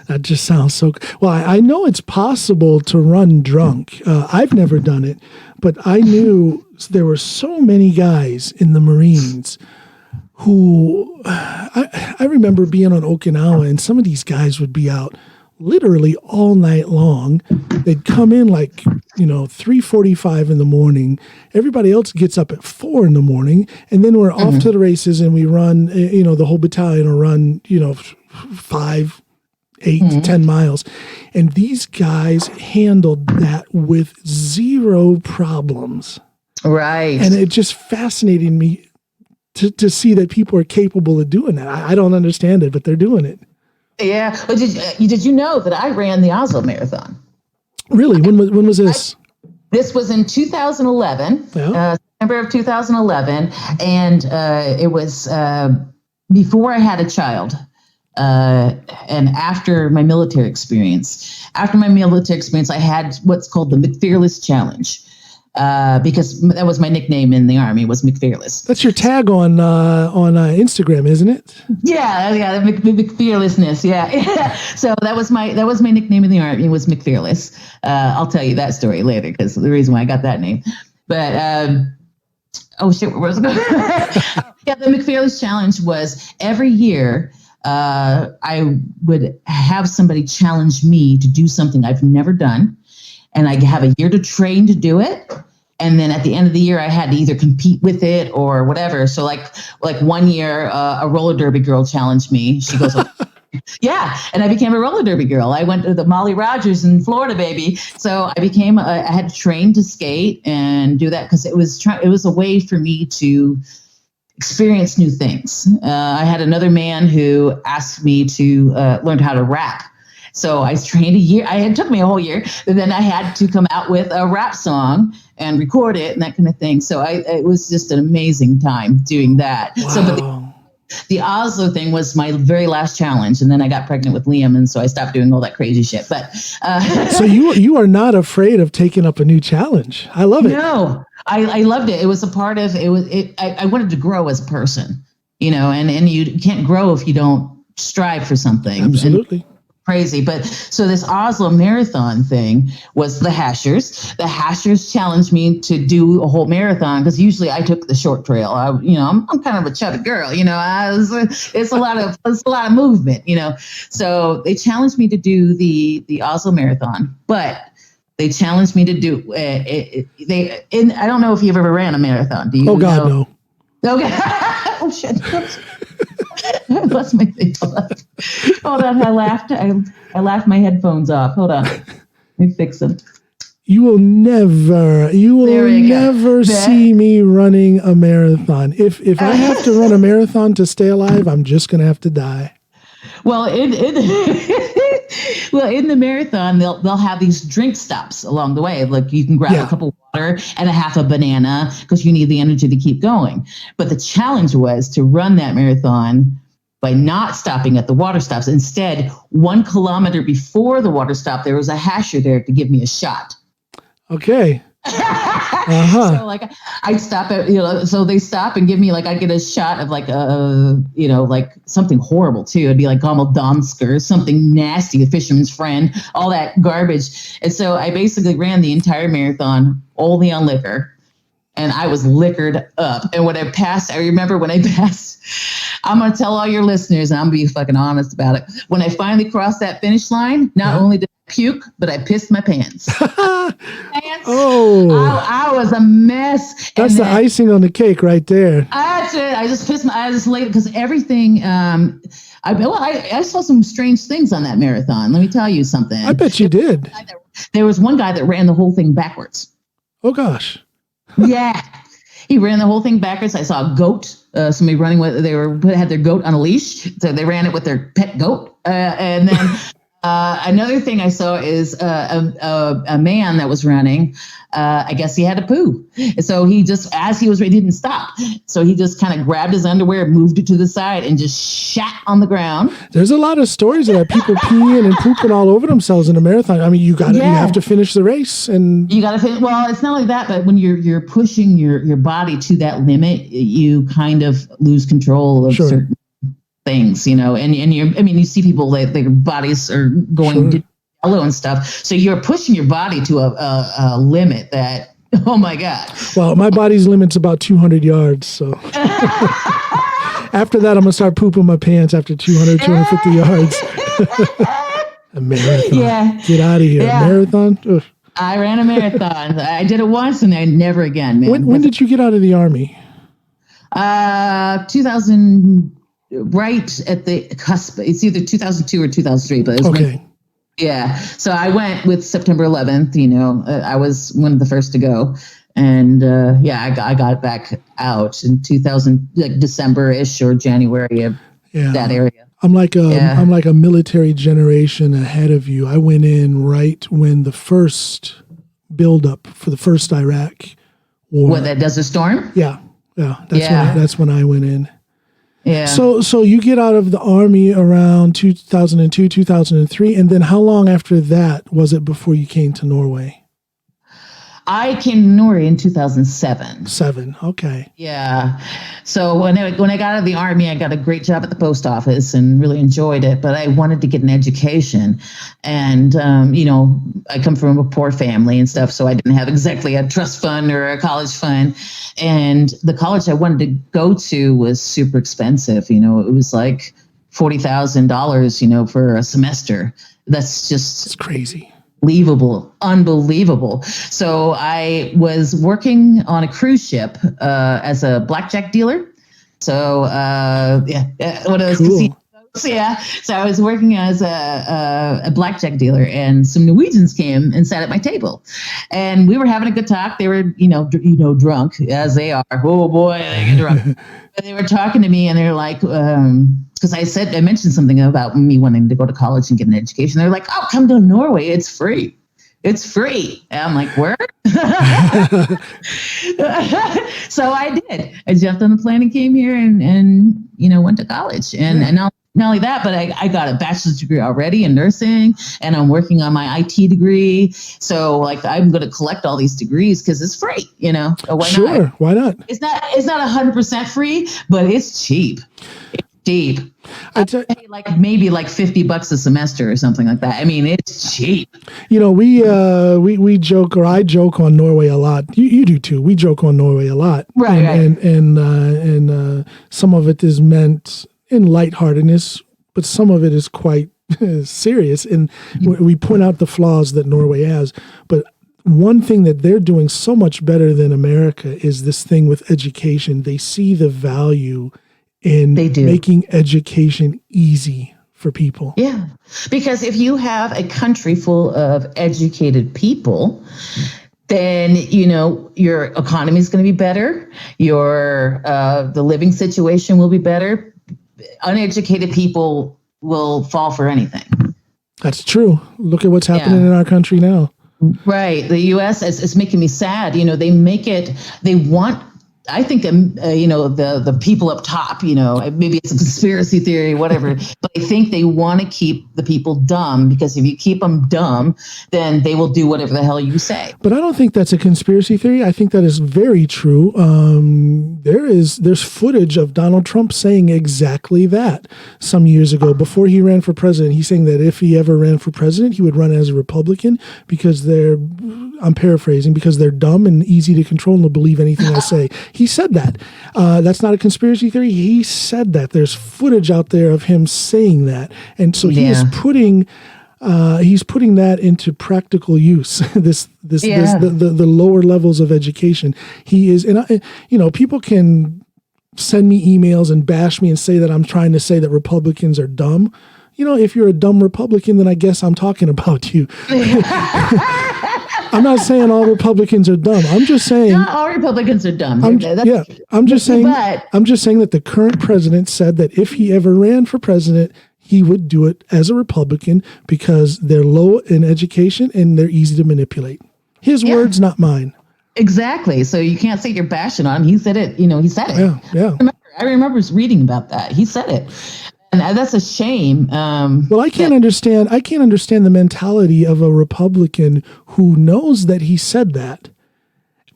That just sounds so good. Well, I know it's possible to run drunk. I've never done it, but I knew there were so many guys in the Marines who I remember being on Okinawa, and some of these guys would be out literally all night long. They'd come in like, 3:45 in the morning. Everybody else gets up at 4 in the morning, and then we're off to the races, and we run, the whole battalion will run, 5, 8, 10 miles. And these guys handled that with zero problems. Right. And it just fascinated me to see that people are capable of doing that. I don't understand it, but they're doing it. Yeah. But did you know that I ran the Oslo Marathon? Really? When was this? This was in 2011, September of 2011. And it was before I had a child. And after my military experience. After my military experience, I had what's called the McFearless Challenge. Because that was my nickname in the Army, was McFearless. That's your tag on Instagram, isn't it? Yeah, the McFearlessness. Yeah. So that was my nickname in the Army, was McFearless. I'll tell you that story later, because the reason why I got that name. But where was I going? Yeah, the McFearless Challenge was every year. I would have somebody challenge me to do something I've never done. And I have a year to train to do it. And then at the end of the year, I had to either compete with it or whatever. So like 1 year, a roller derby girl challenged me. She goes, yeah. And I became a roller derby girl. I went to the Molly Rogers in Florida, baby. So I had to train to skate and do that because it was a way for me to experience new things. I had another man who asked me to learn how to rap. So I trained a year. It took me a whole year, but then I had to come out with a rap song and record it and that kind of thing. So it was just an amazing time doing that. Wow. So, but the Oslo thing was my very last challenge, and then I got pregnant with Liam, and so I stopped doing all that crazy shit. But so you are not afraid of taking up a new challenge. I love it. No, I loved it. It was a part of it. I wanted to grow as a person, and you can't grow if you don't strive for something. Absolutely. Crazy. But so this Oslo Marathon thing was the Hashers. The Hashers challenged me to do a whole marathon because usually I took the short trail. I'm kind of a chubby girl, it's a lot of movement, So they challenged me to do the Oslo Marathon, but they challenged me to do I don't know if you've ever ran a marathon. Do you? Oh God, no. Okay. Oh shit. That's my thing. Hold on. I laughed my headphones off. Hold on. Let me fix them. You will never see me running a marathon. If I have to run a marathon to stay alive, I'm just going to have to die. Well, in the marathon, they'll have these drink stops along the way. Like you can grab a cup of water and a half a banana because you need the energy to keep going. But the challenge was to run that marathon by not stopping at the water stops. Instead, 1 kilometer before the water stop, there was a hasher there to give me a shot. Okay. So I'd stop at, so they stop and give me I'd get a shot of like something horrible too. It'd be like Gamaldansk or something nasty, a fisherman's friend, all that garbage. And so I basically ran the entire marathon only on liquor. And I was liquored up. And when I remember when I passed, I'm going to tell all your listeners, and I'm going to be fucking honest about it. When I finally crossed that finish line, not only did I puke, but I pissed my pants. Oh. I was a mess. That's the icing on the cake right there. That's it. I just laid it because everything, I saw some strange things on that marathon. Let me tell you something. I bet you did. There was one guy that ran the whole thing backwards. Oh, gosh. Yeah. He ran the whole thing backwards. I saw a goat. Somebody running had their goat on a leash. So they ran it with their pet goat. And then another thing I saw is a man that was running. I guess he had a poo. So he just, as he was ready, didn't stop. So he just kind of grabbed his underwear, moved it to the side, and just shat on the ground. There's a lot of stories about people peeing and pooping all over themselves in a marathon. I mean, you have to finish the race, and you got to finish. Well, it's not like that, but when you're pushing your body to that limit, you kind of lose control of certain things, and you see people that their bodies are going to yellow and stuff. So you're pushing your body to a limit that Oh my God. Well, my body's limit's about 200 yards. So after that, I'm going to start pooping my pants after 250 yards. A marathon. Yeah. Get out of here. Yeah. Marathon? Ugh. I ran a marathon. I did it once and I never again, man. When did you get out of the Army? 2000, right at the cusp. It's either 2002 or 2003, but it was Okay. Yeah. So I went with September 11th, I was one of the first to go. And I got back out in 2000, like December-ish or January of that area. I'm like a military generation ahead of you. I went in right when the first buildup for the first Iraq war. What, that Desert Storm? Yeah. That's when I went in. Yeah. So you get out of the Army around 2002, 2003, and then how long after that was it before you came to Norway? I came to Norway in 2007. Okay. Yeah. So when I got out of the Army, I got a great job at the post office and really enjoyed it. But I wanted to get an education, and I come from a poor family and stuff, so I didn't have exactly a trust fund or a college fund. And the college I wanted to go to was super expensive. It was like $40,000, for a semester. It's crazy. Unbelievable. So I was working on a cruise ship as a blackjack dealer. So one of those casinos. Yeah. So I was working as a blackjack dealer, and some Norwegians came and sat at my table, and we were having a good talk. They were, drunk as they are. Oh boy, they get drunk. But they were talking to me, and they're like, because I mentioned something about me wanting to go to college and get an education. They're like, "Oh, come to Norway. It's free. It's free." And I'm like, "Where?" So I did. I jumped on the plane and came here, and went to college, and not only that, but I got a bachelor's degree already in nursing, and I'm working on my IT degree. So I'm going to collect all these degrees because it's free, Why sure, not? Why not? It's not 100% free, but it's cheap. It's cheap. I pay maybe $50 a semester or something like that. I mean, it's cheap. We joke, or I joke on Norway a lot. You do too. We joke on Norway a lot, right? And some of it is meant in lightheartedness, but some of it is quite serious. And we point out the flaws that Norway has. But one thing that they're doing so much better than America is this thing with education. They see the value in making education easy for people. Yeah, because if you have a country full of educated people, then your economy is going to be better. The living situation will be better. Uneducated people will fall for anything. That's true. Look at what's happening in our country now. Right. The U.S. is making me sad. They want, I think, the people up top, maybe it's a conspiracy theory, whatever, but I think they want to keep the people dumb, because if you keep them dumb, then they will do whatever the hell you say. But I don't think that's a conspiracy theory. I think that is very true. There's footage of Donald Trump saying exactly that some years ago before he ran for president. He's saying that if he ever ran for president, he would run as a Republican because I'm paraphrasing, because they're dumb and easy to control and will believe anything I say. He said that. That's not a conspiracy theory. He said that. There's footage out there of him saying that. And so he is putting that into practical use. The lower levels of education. He is, and people can send me emails and bash me and say that I'm trying to say that Republicans are dumb. If you're a dumb Republican, then I guess I'm talking about you. I'm not saying all Republicans are dumb. I'm just saying not all Republicans are dumb. I'm just saying that the current president said that if he ever ran for president, he would do it as a Republican because they're low in education and they're easy to manipulate. His words, not mine. Exactly. So you can't say you're bashing on him. He said it. He said it. Yeah. I remember reading about that. He said it. And that's a shame. Well, I can't understand the mentality of a Republican who knows that he said that,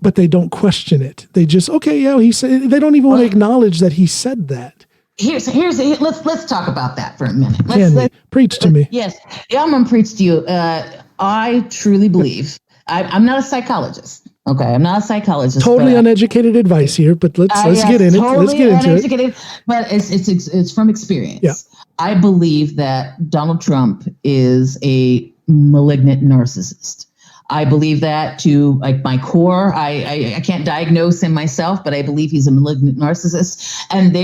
but they don't question it. They just, he said. They don't even want to acknowledge that he said that. Let's talk about that for a minute. Preach to me. Yes, I'm gonna preach to you. I truly believe. I'm not a psychologist. Okay, I'm not a psychologist. Totally uneducated advice here, but let's get in it. Let's get into it. But it's from experience. Yeah. I believe that Donald Trump is a malignant narcissist. I believe that to like my core. I can't diagnose him myself, but I believe he's a malignant narcissist. And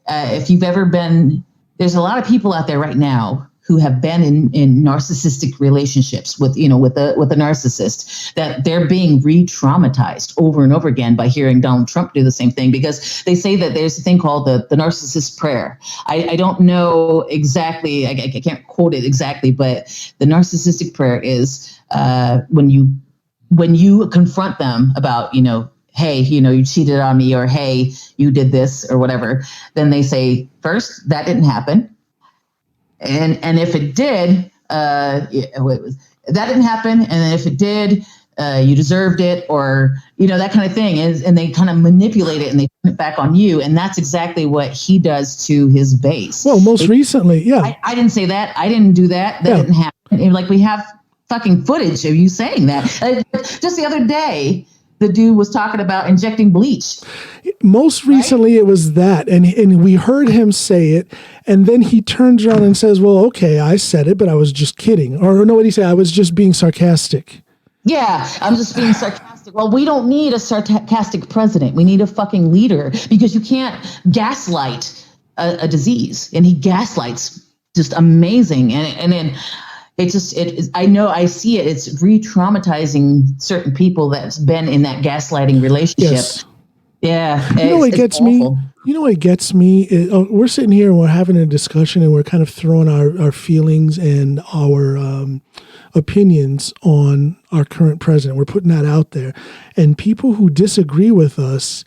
if you've ever been, there's a lot of people out there right now who have been in narcissistic relationships with a narcissist, that they're being re-traumatized over and over again by hearing Donald Trump do the same thing, because they say that there's a thing called the narcissist prayer. I don't know exactly, I can't quote it exactly, but the narcissistic prayer is when you confront them about, hey, you cheated on me, or hey, you did this or whatever, then they say, first, that didn't happen. And if it did, that didn't happen. And then if it did, you deserved it, or, that kind of thing. And they kind of manipulate it and they turn it back on you. And that's exactly what he does to his base. Well, most recently, yeah. I didn't say that. I didn't do that. That didn't happen. And like, we have fucking footage of you saying that. Just the other day, the dude was talking about injecting bleach. Most recently, it was that. And we heard him say it. And then he turns around and says, well, okay, I said it, but I was just kidding. Or no, what did he say? I was just being sarcastic. Yeah, I'm just being sarcastic. Well, we don't need a sarcastic president. We need a fucking leader, because you can't gaslight a disease. And he gaslights just amazing. And then I know I see it. It's re-traumatizing certain people that's been in that gaslighting relationship. Yes. Yeah. What gets me? What gets me is, we're sitting here and we're having a discussion and we're kind of throwing our feelings and our opinions on our current president. We're putting that out there. And people who disagree with us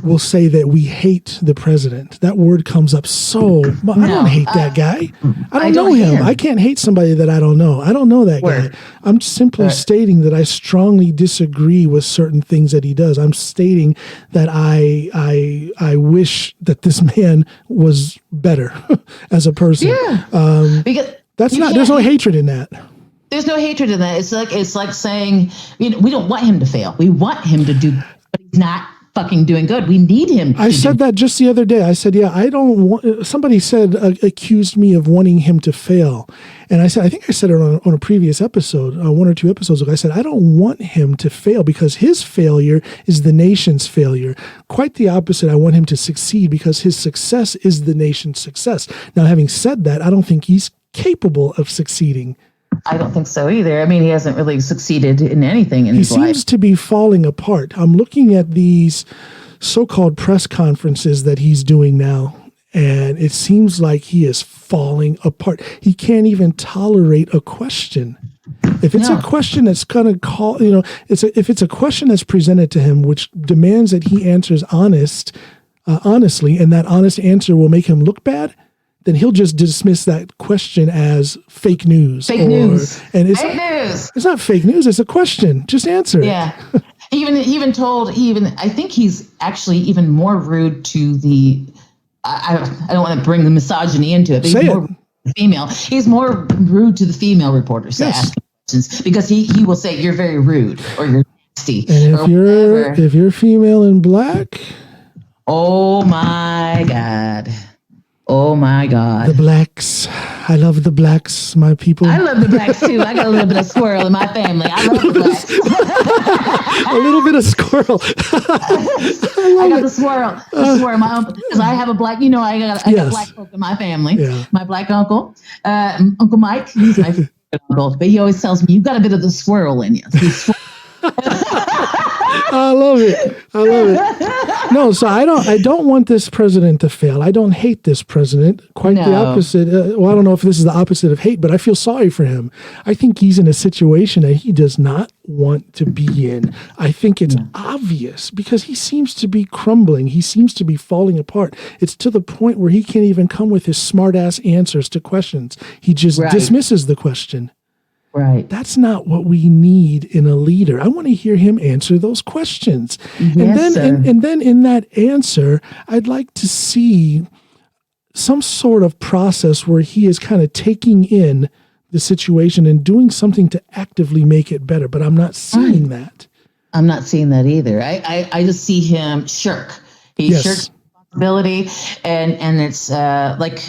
will say that we hate the president. That word comes up so much. I don't hate that guy. I don't know him. I can't hate somebody that I don't know. I don't know that guy. I'm simply stating that I strongly disagree with certain things that he does. I'm stating that I wish that this man was better as a person. Yeah. Because there's no hatred in that. There's no hatred in that. It's like saying, we don't want him to fail. We want him to do, but he's not fucking doing good. We need him. I said that just the other day. I said, I don't want, somebody said, accused me of wanting him to fail. And I think I said it on a previous episode, 1 or 2 episodes ago. I said, I don't want him to fail, because his failure is the nation's failure. Quite the opposite. I want him to succeed, because his success is the nation's success. Now, having said that, I don't think he's capable of succeeding. I don't think so either. I mean, he hasn't really succeeded in anything in his life. He seems to be falling apart. I'm looking at these so-called press conferences that he's doing now, and it seems like he is falling apart. He can't even tolerate a question. If it's a question that's going to call, if it's a question that's presented to him, which demands that he answers honestly, and that honest answer will make him look bad, then he'll just dismiss that question as fake news. And fake news. It's not fake news. It's a question. Just answer it. Yeah. I think he's actually even more rude to the, I don't want to bring the misogyny into it, but he's more female. He's more rude to the female reporters that ask questions, because he will say, you're very rude, or you're nasty. And if you're female and black. Oh my God. Oh my God. The blacks. I love the blacks, my people. I love the blacks too. I got a little bit of squirrel in my family. I love the blacks. A little bit of squirrel. I got the squirrel. My uncle, because I have a black, I got black folk in my family. Yeah. My black uncle, Uncle Mike, he's my favorite uncle, but he always tells me, you got a bit of the squirrel in you. I love it. No, so I don't want this president to fail. I don't hate this president. Quite the opposite. I don't know if this is the opposite of hate, but I feel sorry for him. I think he's in a situation that he does not want to be in. I think it's obvious, because he seems to be crumbling. He seems to be falling apart. It's to the point where he can't even come with his smart-ass answers to questions. He just dismisses the question. Right. That's not what we need in a leader. I want to hear him answer those questions. Yes, and then in that answer, I'd like to see some sort of process where he is kind of taking in the situation and doing something to actively make it better. But I'm not seeing that. I'm not seeing that either. I just see him shirk. He shirks responsibility, and it's like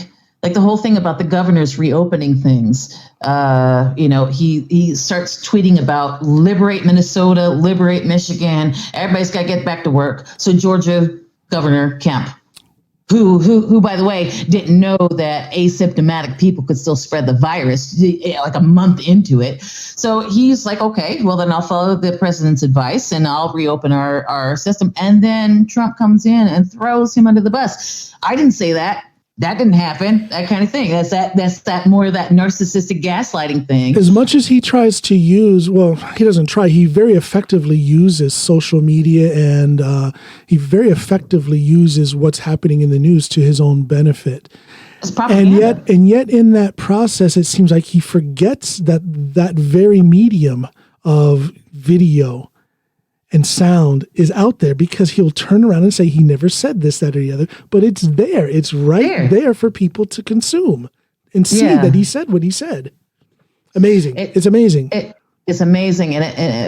the whole thing about the governors reopening things. He starts tweeting about liberate Minnesota, liberate Michigan. Everybody's got to get back to work. So Georgia Governor Kemp, who by the way didn't know that asymptomatic people could still spread the virus like a month into it. So he's like, okay, well then I'll follow the president's advice and I'll reopen our system. And then Trump comes in and throws him under the bus. I didn't say that. That didn't happen. That kind of thing. That's that more of that narcissistic gaslighting thing. As much as he tries to use, well, he doesn't try. He very effectively uses social media, and he very effectively uses what's happening in the news to his own benefit. And yet, in that process, it seems like he forgets that very medium of video and sound is out there, because he'll turn around and say he never said this, that, or the other, but it's there. It's right there for people to consume and see that he said what he said. Amazing. It's amazing. It's amazing. And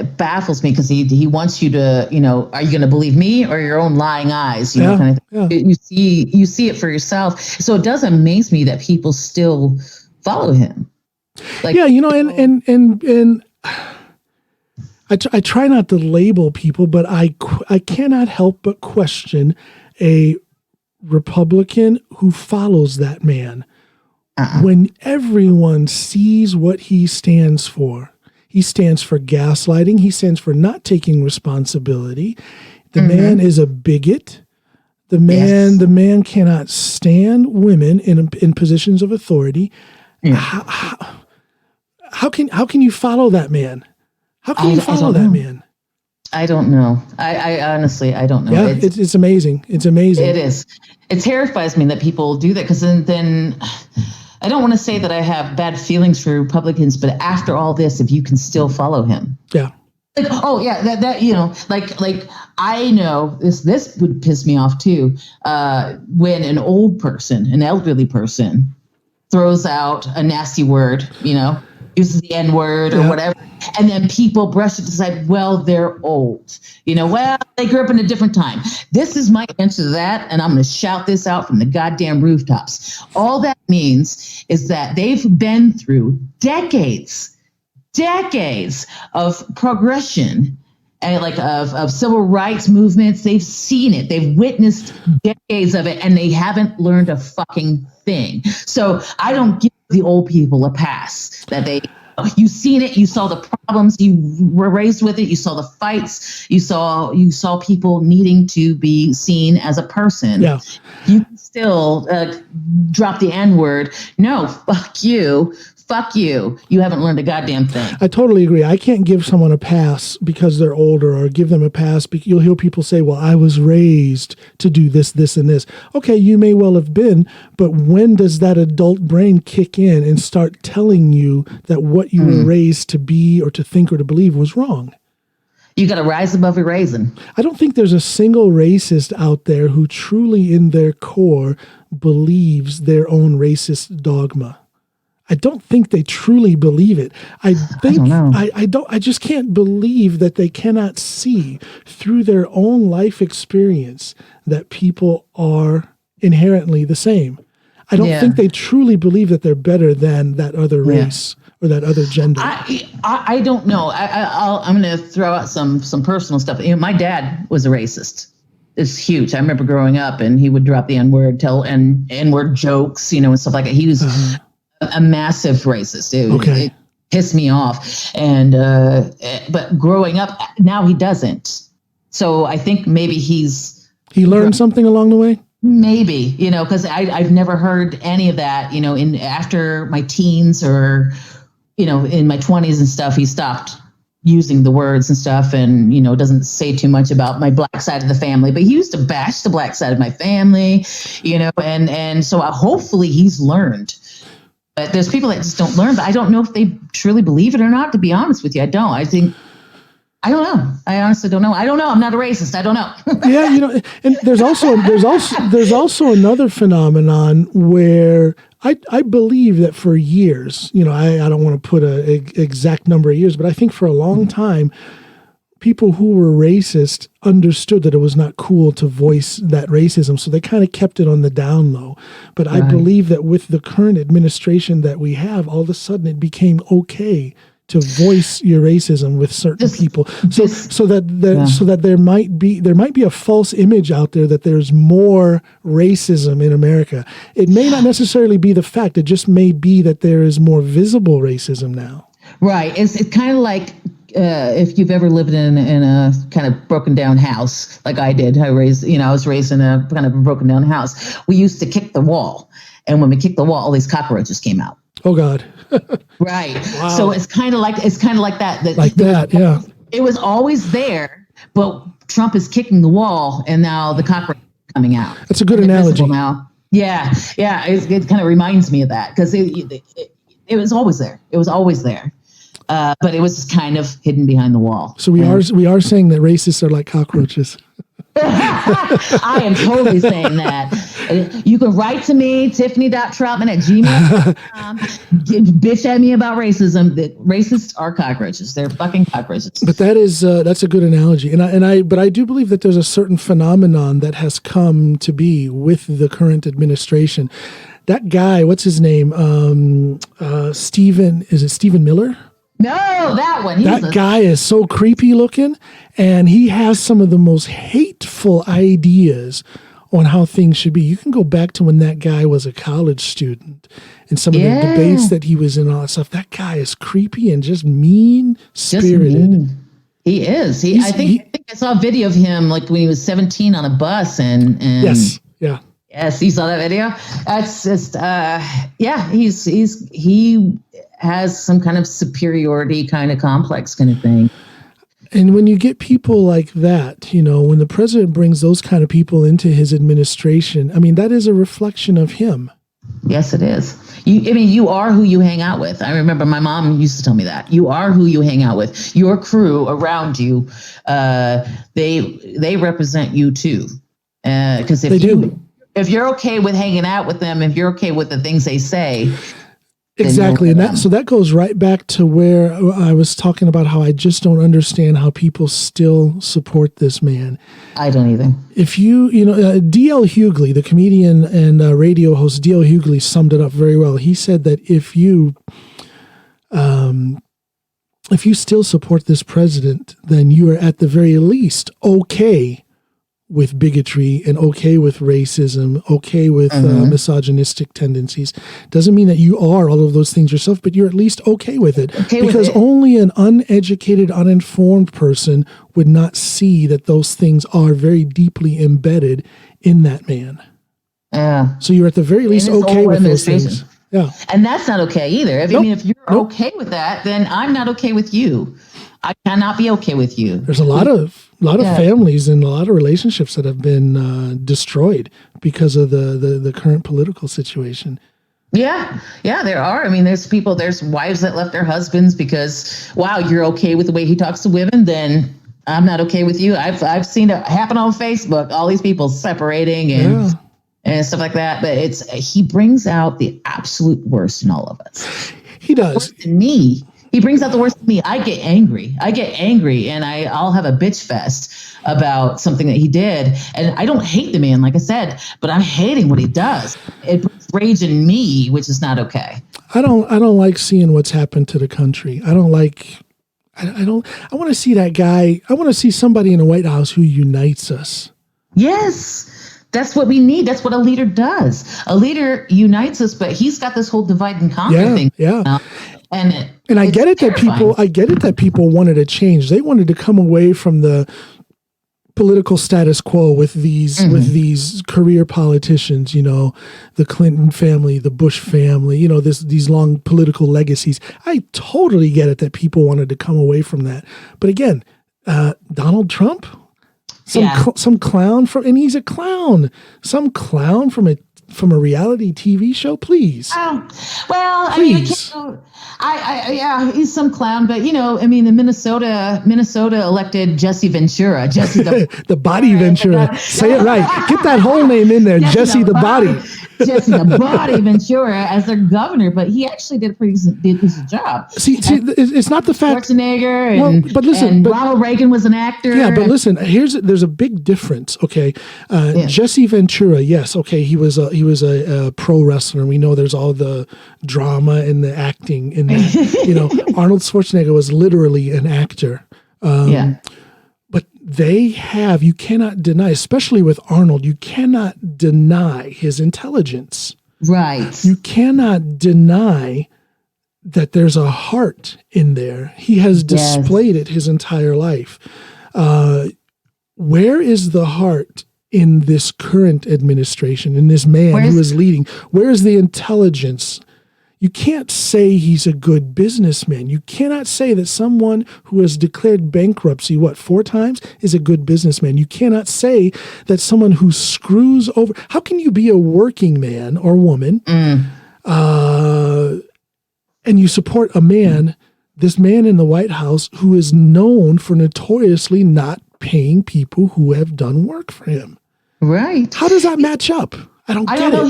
it baffles me, because he wants you to, are you going to believe me or your own lying eyes? Kind of thing. You see it for yourself. So it does amaze me that people still follow him. And I try not to label people, but I cannot help but question a Republican who follows that man when everyone sees what he stands for. He stands for gaslighting. He stands for not taking responsibility. The man is a bigot. The man cannot stand women in positions of authority. Yeah. How can you follow that man? How can you follow that man? I don't know. I honestly, I don't know. Yeah, it's amazing. It's amazing. It is. It terrifies me that people do that, because then I don't want to say that I have bad feelings for Republicans, but after all this, if you can still follow him. Yeah. Like, oh yeah, like I know this would piss me off too. When an elderly person throws out a nasty word, uses the N-word or whatever. And then people brush it aside. Well, they're old. They grew up in a different time. This is my answer to that, and I'm going to shout this out from the goddamn rooftops. All that means is that they've been through decades of progression and of civil rights movements. They've seen it. They've witnessed decades of it, and they haven't learned a fucking thing. So I don't give the old people a pass that you've seen it. You saw the problems. You were raised with it. You saw the fights. You saw people needing to be seen as a person. Yeah. You can still drop the N-word. No, fuck you. Fuck you. You haven't learned a goddamn thing. I totally agree. I can't give someone a pass because they're older, or give them a pass because you'll hear people say, well, I was raised to do this, this, and this. Okay, you may well have been, but when does that adult brain kick in and start telling you that what you were raised to be or to think or to believe was wrong? You got to rise above your raisin. I don't think there's a single racist out there who truly in their core believes their own racist dogma. I don't think they truly believe it. I just can't believe that they cannot see through their own life experience that people are inherently the same. I don't think they truly believe that they're better than that other race or that other gender. I don't know. I'm going to throw out some personal stuff. My dad was a racist. It's huge. I remember growing up, and he would drop the N-word, tell N-word jokes, and stuff like that. He was a massive racist. It pissed me off. And but growing up, now he doesn't. So I think maybe he learned something along the way. Maybe, because I've never heard any of that. After my teens or in my 20s and stuff, he stopped using the words and stuff, and doesn't say too much about my black side of the family, but he used to bash the black side of my family, and so hopefully he's learned. But there's people that just don't learn, but I don't know if they truly believe it or not, to be honest with you. I don't know. I honestly don't know. I don't know. I'm not a racist. I don't know. Yeah, and there's also another phenomenon where I believe that for years, I don't want to put an exact number of years, but I think for a long time, people who were racist understood that it was not cool to voice that racism, so they kind of kept it on the down low. But I believe that with the current administration that we have, all of a sudden it became okay to voice your racism with certain people, so that there might be a false image out there that there's more racism in America. It may not necessarily be the fact; it just may be that there is more visible racism now. Right. It's kind of like if you've ever lived in a kind of broken down house, like I did. I was raised in a kind of a broken down house. We used to kick the wall, and when we kicked the wall, all these cockroaches came out. Oh God. Right. Wow. So it's kind of like that. Like that, yeah. It was always there, but Trump is kicking the wall, and now the cockroach is coming out. That's a good analogy. Now. Yeah. It kind of reminds me of that because it was always there. It was always there, but it was kind of hidden behind the wall. So we are saying that racists are like cockroaches. I am totally saying that. You can write to me, Tiffany.Trautman@gmail.com. Bitch at me about racism. That racists are cockroaches. They're fucking cockroaches. But that's a good analogy. But I do believe that there's a certain phenomenon that has come to be with the current administration. That guy, what's his name? Stephen Miller? No, that one. That guy is so creepy looking, and he has some of the most hateful ideas on how things should be. You can go back to when that guy was a college student and some of the debates that he was in, all that stuff. That guy is creepy and just mean-spirited. He is. I think I saw a video of him like when he was 17 on a bus and yes, yeah. Yes, you saw that video. That's just he has some kind of superiority kind of complex kind of thing. And when you get people like that, when the president brings those kind of people into his administration, I mean, that is a reflection of him. Yes, it is. You are who you hang out with. I remember my mom used to tell me that. You are who you hang out with. Your crew around you, they represent you too. Because if you're okay with hanging out with them, if you're okay with the things they say. Exactly. And that goes right back to where I was talking about how I just don't understand how people still support this man. I don't either. If D.L. Hughley, the comedian and radio host D.L. Hughley summed it up very well. He said that if you still support this president, then you are at the very least okay with bigotry and okay with racism, okay with misogynistic tendencies. Doesn't mean that you are all of those things yourself, but you're at least okay with it. Because only an uneducated, uninformed person would not see that those things are very deeply embedded in that man. Yeah. So you're at the very least okay with those things. Yeah. And that's not okay either. If you're okay with that, then I'm not okay with you. I cannot be okay with you. There's a lot of families and a lot of relationships that have been destroyed because of the current political situation. Yeah, there are. I mean, there's wives that left their husbands because, wow, you're okay with the way he talks to women, then I'm not okay with you. I've seen it happen on Facebook. All these people separating and stuff like that. But he brings out the absolute worst in all of us. He does. Worse than me. He brings out the worst in me. I get angry, and I'll have a bitch fest about something that he did. And I don't hate the man, like I said, but I'm hating what he does. It brings rage in me, which is not okay. I don't like seeing what's happened to the country. I want to see that guy. I want to see somebody in the White House who unites us. Yes. That's what we need. That's what a leader does. A leader unites us, but he's got this whole divide and conquer thing. Yeah. And I get it that people wanted a change. They wanted to come away from the political status quo with these career politicians, the Clinton family, the Bush family, these long political legacies. I totally get it that people wanted to come away from that. But again, Donald Trump, some clown and he's a clown. Some clown from a reality TV show, please. Well, please. He's some clown, but the Minnesota elected Jesse Ventura. Jesse the body Ventura. Say it right. Get that whole name in there, Jesse the body. Jesse the Body Ventura as their governor, but he actually did a pretty decent job. See, it's not the fact Schwarzenegger and, but listen, and Ronald Reagan was an actor. Yeah, but listen, there's a big difference. Okay, Jesse Ventura, yes, okay, he was a pro wrestler. We know there's all the drama and the acting in that. Arnold Schwarzenegger was literally an actor. But you cannot deny, especially with Arnold, you cannot deny his intelligence. Right. You cannot deny that there's a heart in there. He has displayed it his entire life. Where is the heart in this current administration, in this man who is leading? Where is the intelligence? You can't say he's a good businessman. You cannot say that someone who has declared bankruptcy, 4 times, is a good businessman. You cannot say that someone who screws over. How can you be a working man or woman and you support this man in the White House who is known for notoriously not paying people who have done work for him? Right. How does that match up? I don't know.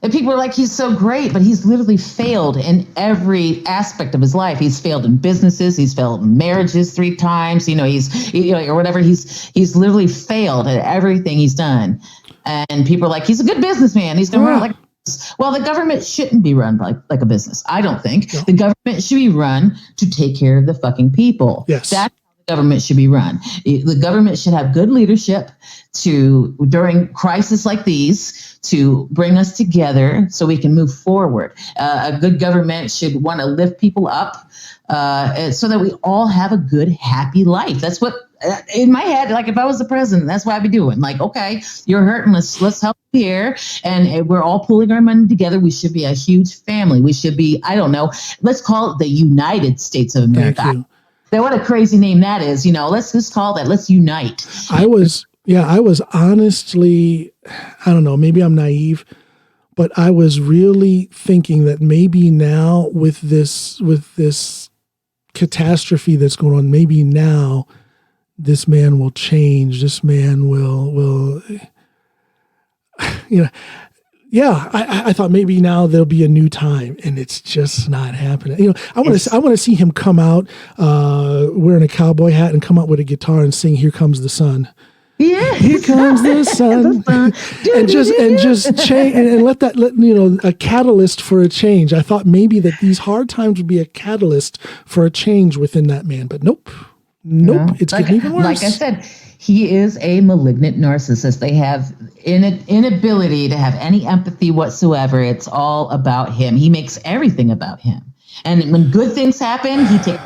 And people are like, he's so great, but he's literally failed in every aspect of his life. He's failed in businesses. He's failed in marriages 3 times. Or whatever. He's literally failed at everything he's done. And people are like, he's a good businessman. He's going to run like. Well, the government shouldn't be run like a business. I don't think the government should be run to take care of the fucking people. Yes. That's how the government should be run. The government should have good leadership during crises like these to bring us together so we can move forward. A good government should want to lift people up so that we all have a good, happy life. That's what, in my head, like if I was the president, that's what I'd be doing. Like, okay, you're hurting, let's help here. And we're all pulling our money together. We should be a huge family. We should be, I don't know, let's call it the United States of America. Thank you. What a crazy name that is. Let's just call that, let's unite. I was honestly, I don't know, maybe I'm naive, but I was really thinking that maybe now with this catastrophe that's going on, maybe now this man will change. This man will I thought maybe now there'll be a new time, and it's just not happening. I want to see him come out wearing a cowboy hat and come out with a guitar and sing "Here Comes the Sun." Yeah, here comes the sun, and just change and let a catalyst for a change. I thought maybe that these hard times would be a catalyst for a change within that man, but nope, it's getting even worse. Like I said, he is a malignant narcissist. They have inability to have any empathy whatsoever. It's all about him. He makes everything about him, and when good things happen, he takes.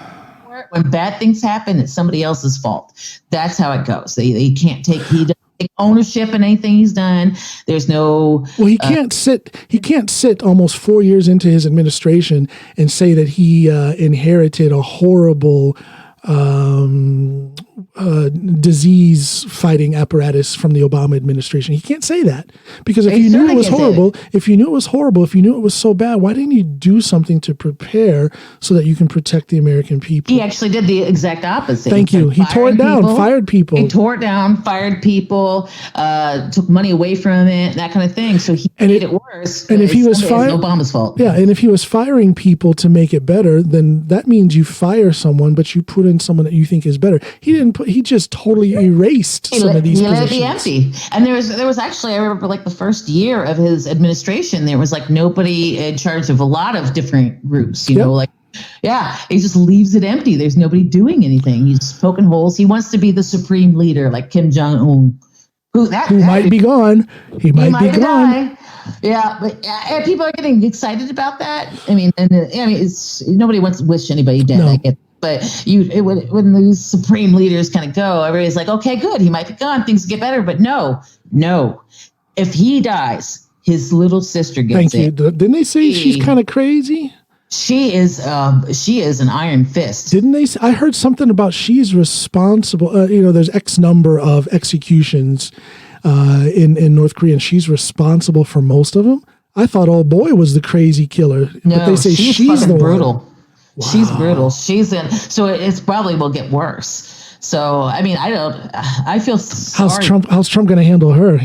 When bad things happen, it's somebody else's fault. That's how it goes. He doesn't take ownership in anything he's done. There's no. Well, he can't sit almost 4 years into his administration and say that he inherited a horrible disease fighting apparatus from the Obama administration. He can't say that because if you knew it was so bad, why didn't you do something to prepare so that you can protect the American people? He actually did the exact opposite. Thank you. He tore it down, fired people. He tore it down, fired people, took money away from it, that kind of thing. So he made it worse. And if he was firing, Obama's fault. Yeah, and if he was firing people to make it better, then that means you fire someone, but you put in someone that you think is better. He just totally erased some of these positions. He let it be empty. And there was actually, I remember like the first year of his administration, there was like nobody in charge of a lot of different groups, he just leaves it empty. There's nobody doing anything. He's poking holes. He wants to be the supreme leader like Kim Jong-un, who might be gone. He might be gone. Yeah, but people are getting excited about that. I mean, it's nobody wants to wish anybody dead. No. I get. But when these supreme leaders kind of go, everybody's like, okay, good, he might be gone, things get better. But no. If he dies, his little sister gets it. Thank you. Didn't they say she's kind of crazy? She is an iron fist. Didn't they? I heard something about she's responsible. There's X number of executions in North Korea, and she's responsible for most of them. I thought old boy was the crazy killer, but they say she's the brutal. One. Wow. She's brutal. So it's probably will get worse. So, I mean, I feel sorry. How's Trump going to handle her?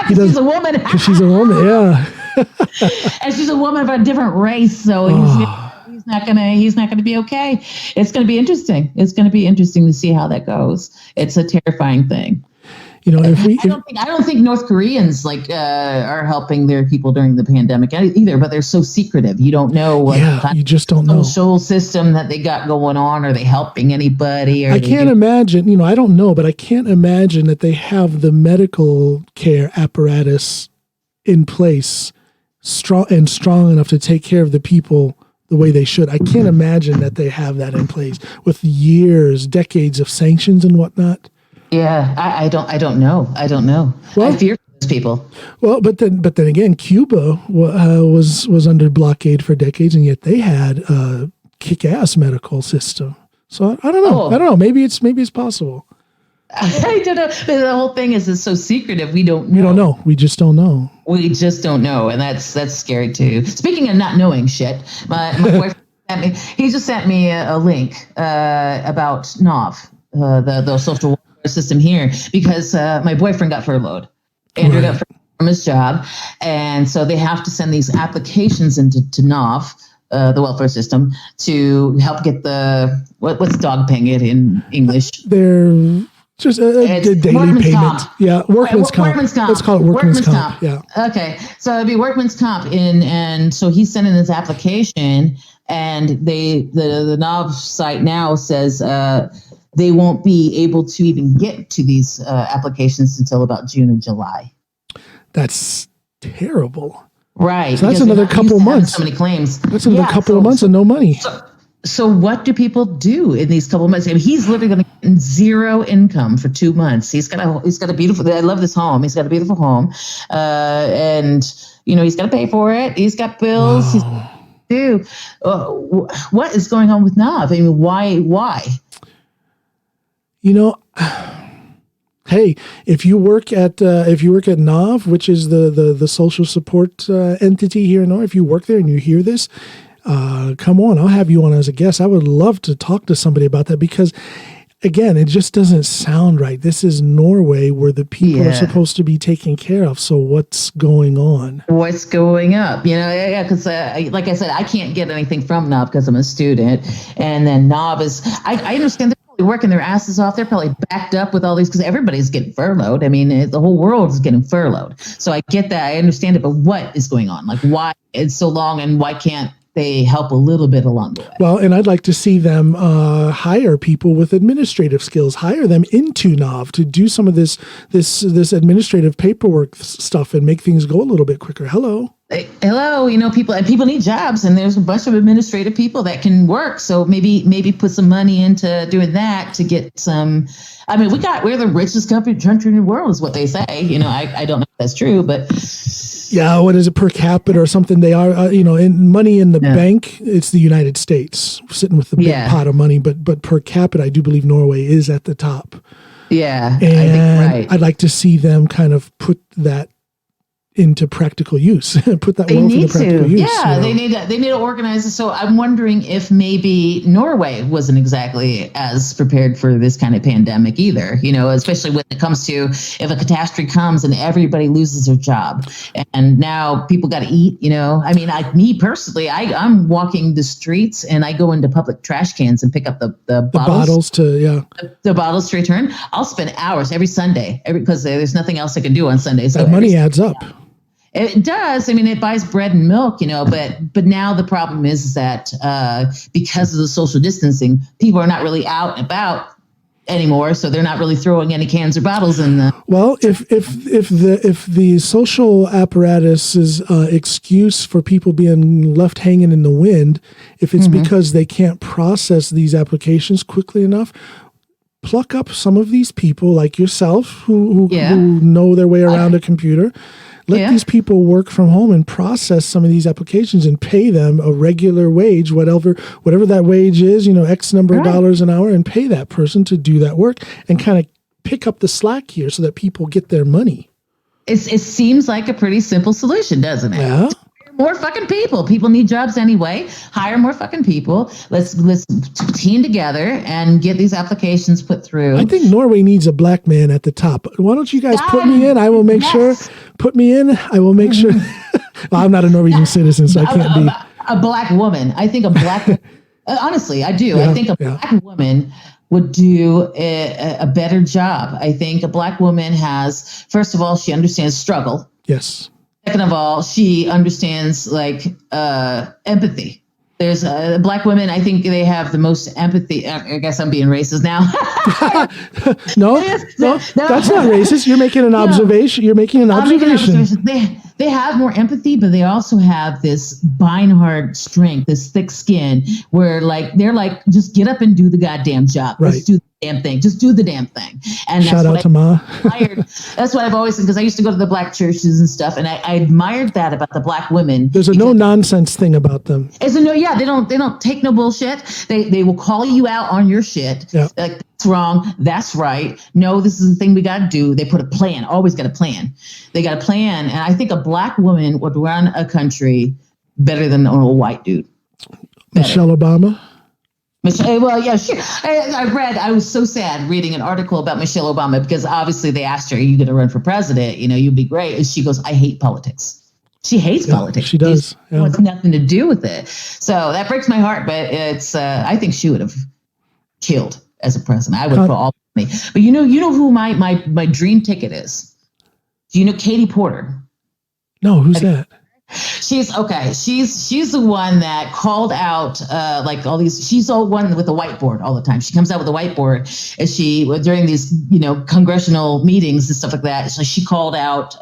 She's a woman. Because she's a woman, yeah. And she's a woman of a different race, so he's not gonna be okay. It's gonna be interesting. It's gonna be interesting to see how that goes. It's a terrifying thing. I don't think North Koreans are helping their people during the pandemic either, but they're so secretive. You don't know what you just don't know social system that they got going on. Are they helping anybody? I can't imagine. I don't know, but I can't imagine that they have the medical care apparatus in place, strong enough to take care of the people the way they should. I can't imagine that they have that in place with decades of sanctions and whatnot. Yeah, I don't know. Well, I fear those people. Well, but then again, Cuba was under blockade for decades, and yet they had a kick-ass medical system. So I don't know. I don't know. Maybe it's possible. I don't know. But the whole thing is it's so secretive. We don't know. We don't know. We just don't know. We just don't know, and that's scary too. Speaking of not knowing shit, my boyfriend sent me a link about NOV, the social system here, because my boyfriend got furloughed. Andrew got furloughed from his job, and so they have to send these applications to NOV, the welfare system, to help get the what's dog paying it in English? They're just a daily payment. Comp. Yeah, workman's comp. Let's call it workman's comp. Yeah. Okay, so it'd be workman's comp, and so he's sending this application, and the NOV site now says they won't be able to even get to these applications until about June or July. That's terrible. Right. So that's another couple of months. So many claims. That's another couple of months and no money. So what do people do in these couple of months? I mean, he's literally going to get zero income for 2 months. He's got a beautiful. I love this home. He's got a beautiful home, and he's got to pay for it. He's got bills. Wow. What is going on with NOV? I mean, why? Hey, if you work at NOV, which is the social support entity here in North, if you work there and you hear this, come on, I'll have you on as a guest. I would love to talk to somebody about that because, again, it just doesn't sound right. This is Norway where the people are supposed to be taken care of. So what's going on? What's going up? Because like I said, I can't get anything from NOV because I'm a student. And then NOV is, I understand they're probably working their asses off. They're probably backed up with all these because everybody's getting furloughed. I mean, the whole world is getting furloughed. So I get that. I understand it. But what is going on? Like, why it's so long and why can't they help a little bit along the way? Well, and I'd like to see them hire people with administrative skills, hire them into NOV to do some of this administrative paperwork stuff and make things go a little bit quicker. Hello, people need jobs, and there's a bunch of administrative people that can work. So maybe put some money into doing that to get some. I mean, we're the richest country in the world, is what they say. I don't know if that's true, but. Yeah, what is it, per capita or something? They are, in money in the bank, it's the United States sitting with the big pot of money. But per capita, I do believe Norway is at the top. Yeah, and I think right. I'd like to see them kind of put that into practical use. Put that wealth into practical use. Yeah, they need to organize it. So I'm wondering if maybe Norway wasn't exactly as prepared for this kind of pandemic either, especially when it comes to if a catastrophe comes and everybody loses their job and now people got to eat, I mean, me personally, I'm walking the streets and I go into public trash cans and pick up the bottles to return. I'll spend hours every Sunday because there's nothing else I can do on Sundays. That money adds up. It does. I mean, it buys bread and milk, but now the problem is that because of the social distancing, people are not really out and about anymore. So they're not really throwing any cans or bottles in the. Well, if the social apparatus's excuse for people being left hanging in the wind, if it's because they can't process these applications quickly enough, pluck up some of these people like yourself who know their way around a computer. Let these people work from home and process some of these applications and pay them a regular wage, whatever that wage is, X number of dollars an hour, and pay that person to do that work and kind of pick up the slack here so that people get their money. It seems like a pretty simple solution, doesn't it? Yeah. more fucking people. People need jobs anyway. Hire more fucking people. Let's team together and get these applications put through. I think Norway needs a black man at the top. Why don't you guys put me in? I will make sure. Put me in. I will make sure. Well, I'm not a Norwegian citizen, so I can't be. A black woman. I think a black. Honestly, I do. I think a black woman would do a better job. I think a black woman has, first of all, she understands struggle. Yes. Second of all, she understands empathy. There's black women, I think they have the most empathy. I guess I'm being racist now. No, that's not racist. You're making an observation. You're making an observation. They have more empathy, but they also have this beinhard strength, this thick skin, where they're like, just get up and do the goddamn job. Right. Let's do the damn thing. Just do the damn thing. And shout out to Ma. That's what I've always said, because I used to go to the black churches and stuff, and I admired that about the black women. There's a no nonsense thing about them. They don't take no bullshit. They will call you out on your shit. Yeah. Like, that's wrong. That's right. No, this is the thing we got to do. They put a plan. Always got a plan. They got a plan. And I think a black woman would run a country better than an old white dude. Michelle Obama. Well, yeah, sure. I was so sad reading an article about Michelle Obama, because obviously they asked her, are you going to run for president? You'd be great. And she goes, I hate politics. She hates politics. She does. It has nothing to do with it. So that breaks my heart, but it's, I think she would have killed as a president. I would put all money. But you know who my dream ticket is? Do you know Katie Porter? No, who's that? She's the one that called out all these. She's all one with a whiteboard all the time. She comes out with a whiteboard, and she during these congressional meetings and stuff like that. So she called out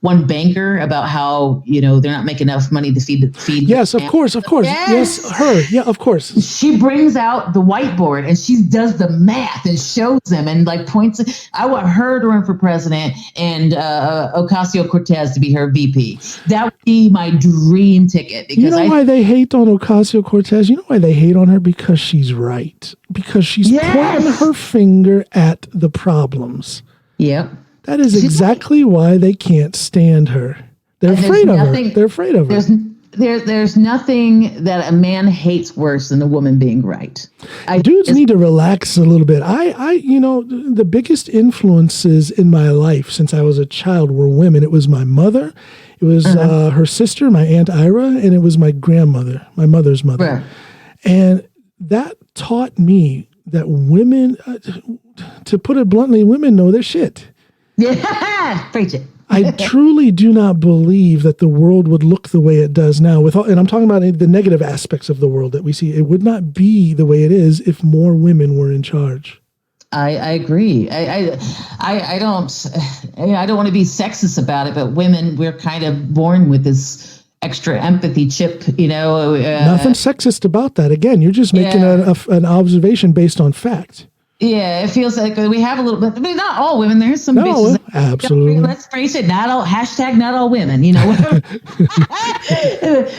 one banker about how they're not making enough money to feed. Yes, of course. Yes, her. Yeah, of course. She brings out the whiteboard and she does the math and shows them and points. I want her to run for president and Ocasio-Cortez to be her VP. That would be my dream ticket. Because why they hate on Ocasio-Cortez? You know why they hate on her? Because she's right. Because she's pointing her finger at the problems. Yep. That is exactly why they can't stand her. They're afraid of her. They're afraid of her. There's nothing that a man hates worse than a woman being right. Dudes need to relax a little bit. The biggest influences in my life since I was a child were women. It was my mother. It was her sister, my Aunt Ira, and it was my grandmother, my mother's mother. Right. And that taught me that women, to put it bluntly, women know their shit. Yeah, preach it. I truly do not believe that the world would look the way it does now. And I'm talking about the negative aspects of the world that we see. It would not be the way it is if more women were in charge. I agree. I don't want to be sexist about it, but women, we're kind of born with this extra empathy chip, Nothing sexist about that. Again, you're just making an observation based on fact. Yeah, it feels like we have a little bit. I mean, not all women. There's some bitches. Absolutely. Let's face it. Not all. # not all women.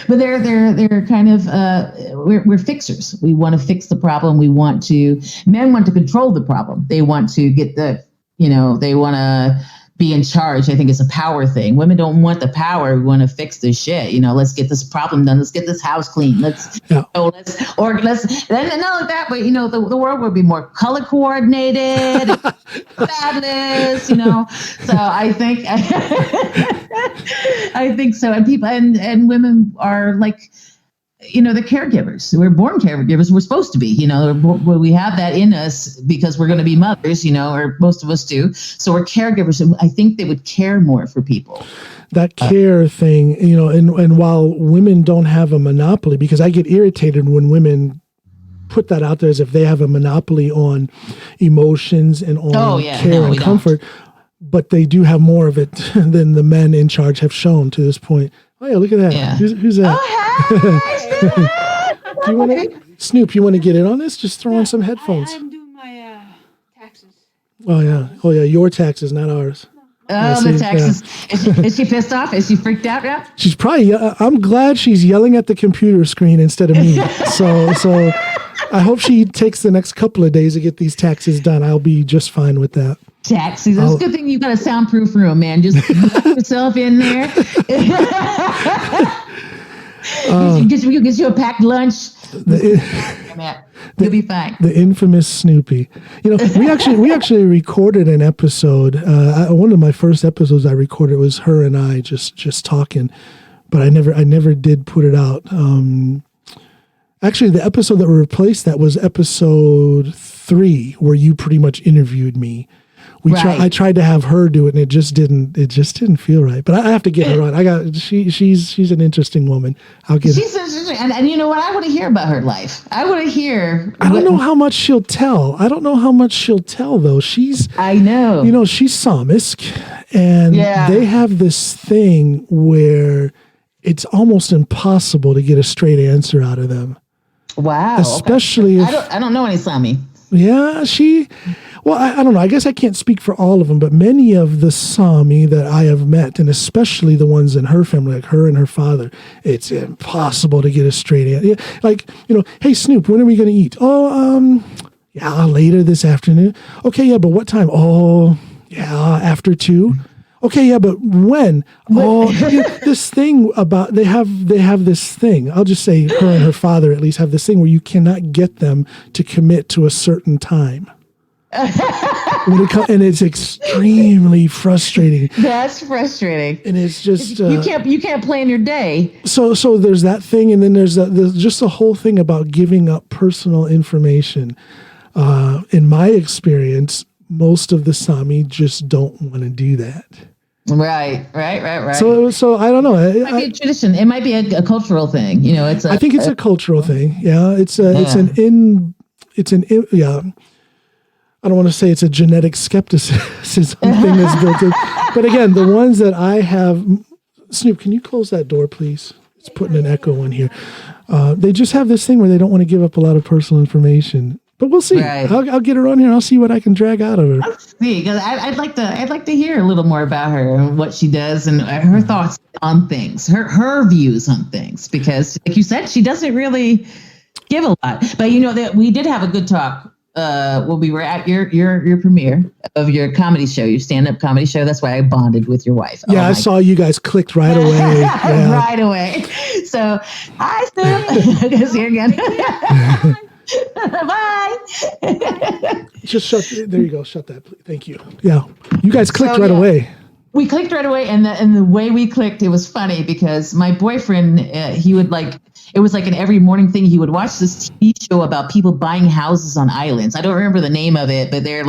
But they're kind of we're fixers. We want to fix the problem. Men want to control the problem. They want to get they want to be in charge. I think it's a power thing. Women don't want the power. We want to fix this shit. Let's get this problem done. Let's get this house clean. Let's and not like that, but the world would be more color coordinated, fabulous. So I think so. And people and women are like, the caregivers. We're born caregivers. We're supposed to be, we have that in us because we're going to be mothers, or most of us do. So we're caregivers. And I think they would care more for people. That care thing, and while women don't have a monopoly, because I get irritated when women put that out there as if they have a monopoly on emotions and on care and comfort, but they do have more of it than the men in charge have shown to this point. Oh yeah, look at that. Yeah. Who's that? Oh, hey, do you want to, Snoop? You want to get in on this? Just throw on some headphones. I'm doing my taxes. Oh yeah, your taxes, not ours. Oh, the taxes. Yeah. Is she pissed off? Is she freaked out now? She's probably. I'm glad she's yelling at the computer screen instead of me. So I hope she takes the next couple of days to get these taxes done. I'll be just fine with that. Taxis. It's a good thing you've got a soundproof room, man. Just put yourself in there. Get you a packed lunch. You'll be fine. The infamous Snoopy. We actually recorded an episode. One of my first episodes I recorded was her and I just talking, but I never did put it out. Actually, the episode that replaced that was episode 3, where you pretty much interviewed me. I tried to have her do it, and it just didn't feel right. But I have to get her on. She's an interesting woman. And you know what? I want to hear about her life. I want to hear. I don't know how much she'll tell. Though. I know. She's Samisk, and they have this thing where it's almost impossible to get a straight answer out of them. Wow. Especially if I don't know any Sami. Yeah, I don't know. I guess I can't speak for all of them, but many of the Sami that I have met, and especially the ones in her family, like her and her father, it's impossible to get a straight answer. Like, hey, Snoop, when are we going to eat? Oh, later this afternoon. Okay, yeah, but what time? Oh, yeah, after 2. Okay, yeah, but when? Oh, this thing about they have this thing. I'll just say her and her father at least have this thing where you cannot get them to commit to a certain time. And it's extremely frustrating. That's frustrating. And it's just you can't plan your day. So there's that thing, and then there's just the whole thing about giving up personal information. In my experience, most of the Sami just don't want to do that. Right. So I don't know. It might be a tradition. It might be a cultural thing. I think it's a cultural thing. Yeah, it's an I don't want to say it's a genetic skepticism thing that's built in. But again, the ones that I have, Snoop, can you close that door, please? It's putting an echo in here. They just have this thing where they don't want to give up a lot of personal information. But we'll see. Right. I'll get her on here. I'll see what I can drag out of her. I'll see, because I'd like to hear a little more about her and what she does and her thoughts on things, her views on things. Because, like you said, she doesn't really give a lot. But that we did have a good talk. When we were at your premiere of your comedy show, your stand-up comedy show. That's why I bonded with your wife. Yeah, I saw you guys clicked right away. Yeah. Right away. So, hi, Snoop. Guys here again. Bye. Just there you go. Shut that. Thank you. Yeah. You guys clicked right away. We clicked right away. And the way we clicked, it was funny because my boyfriend, he would it was like an every morning thing. He would watch this TV show about people buying houses on islands. I don't remember the name of it, but they're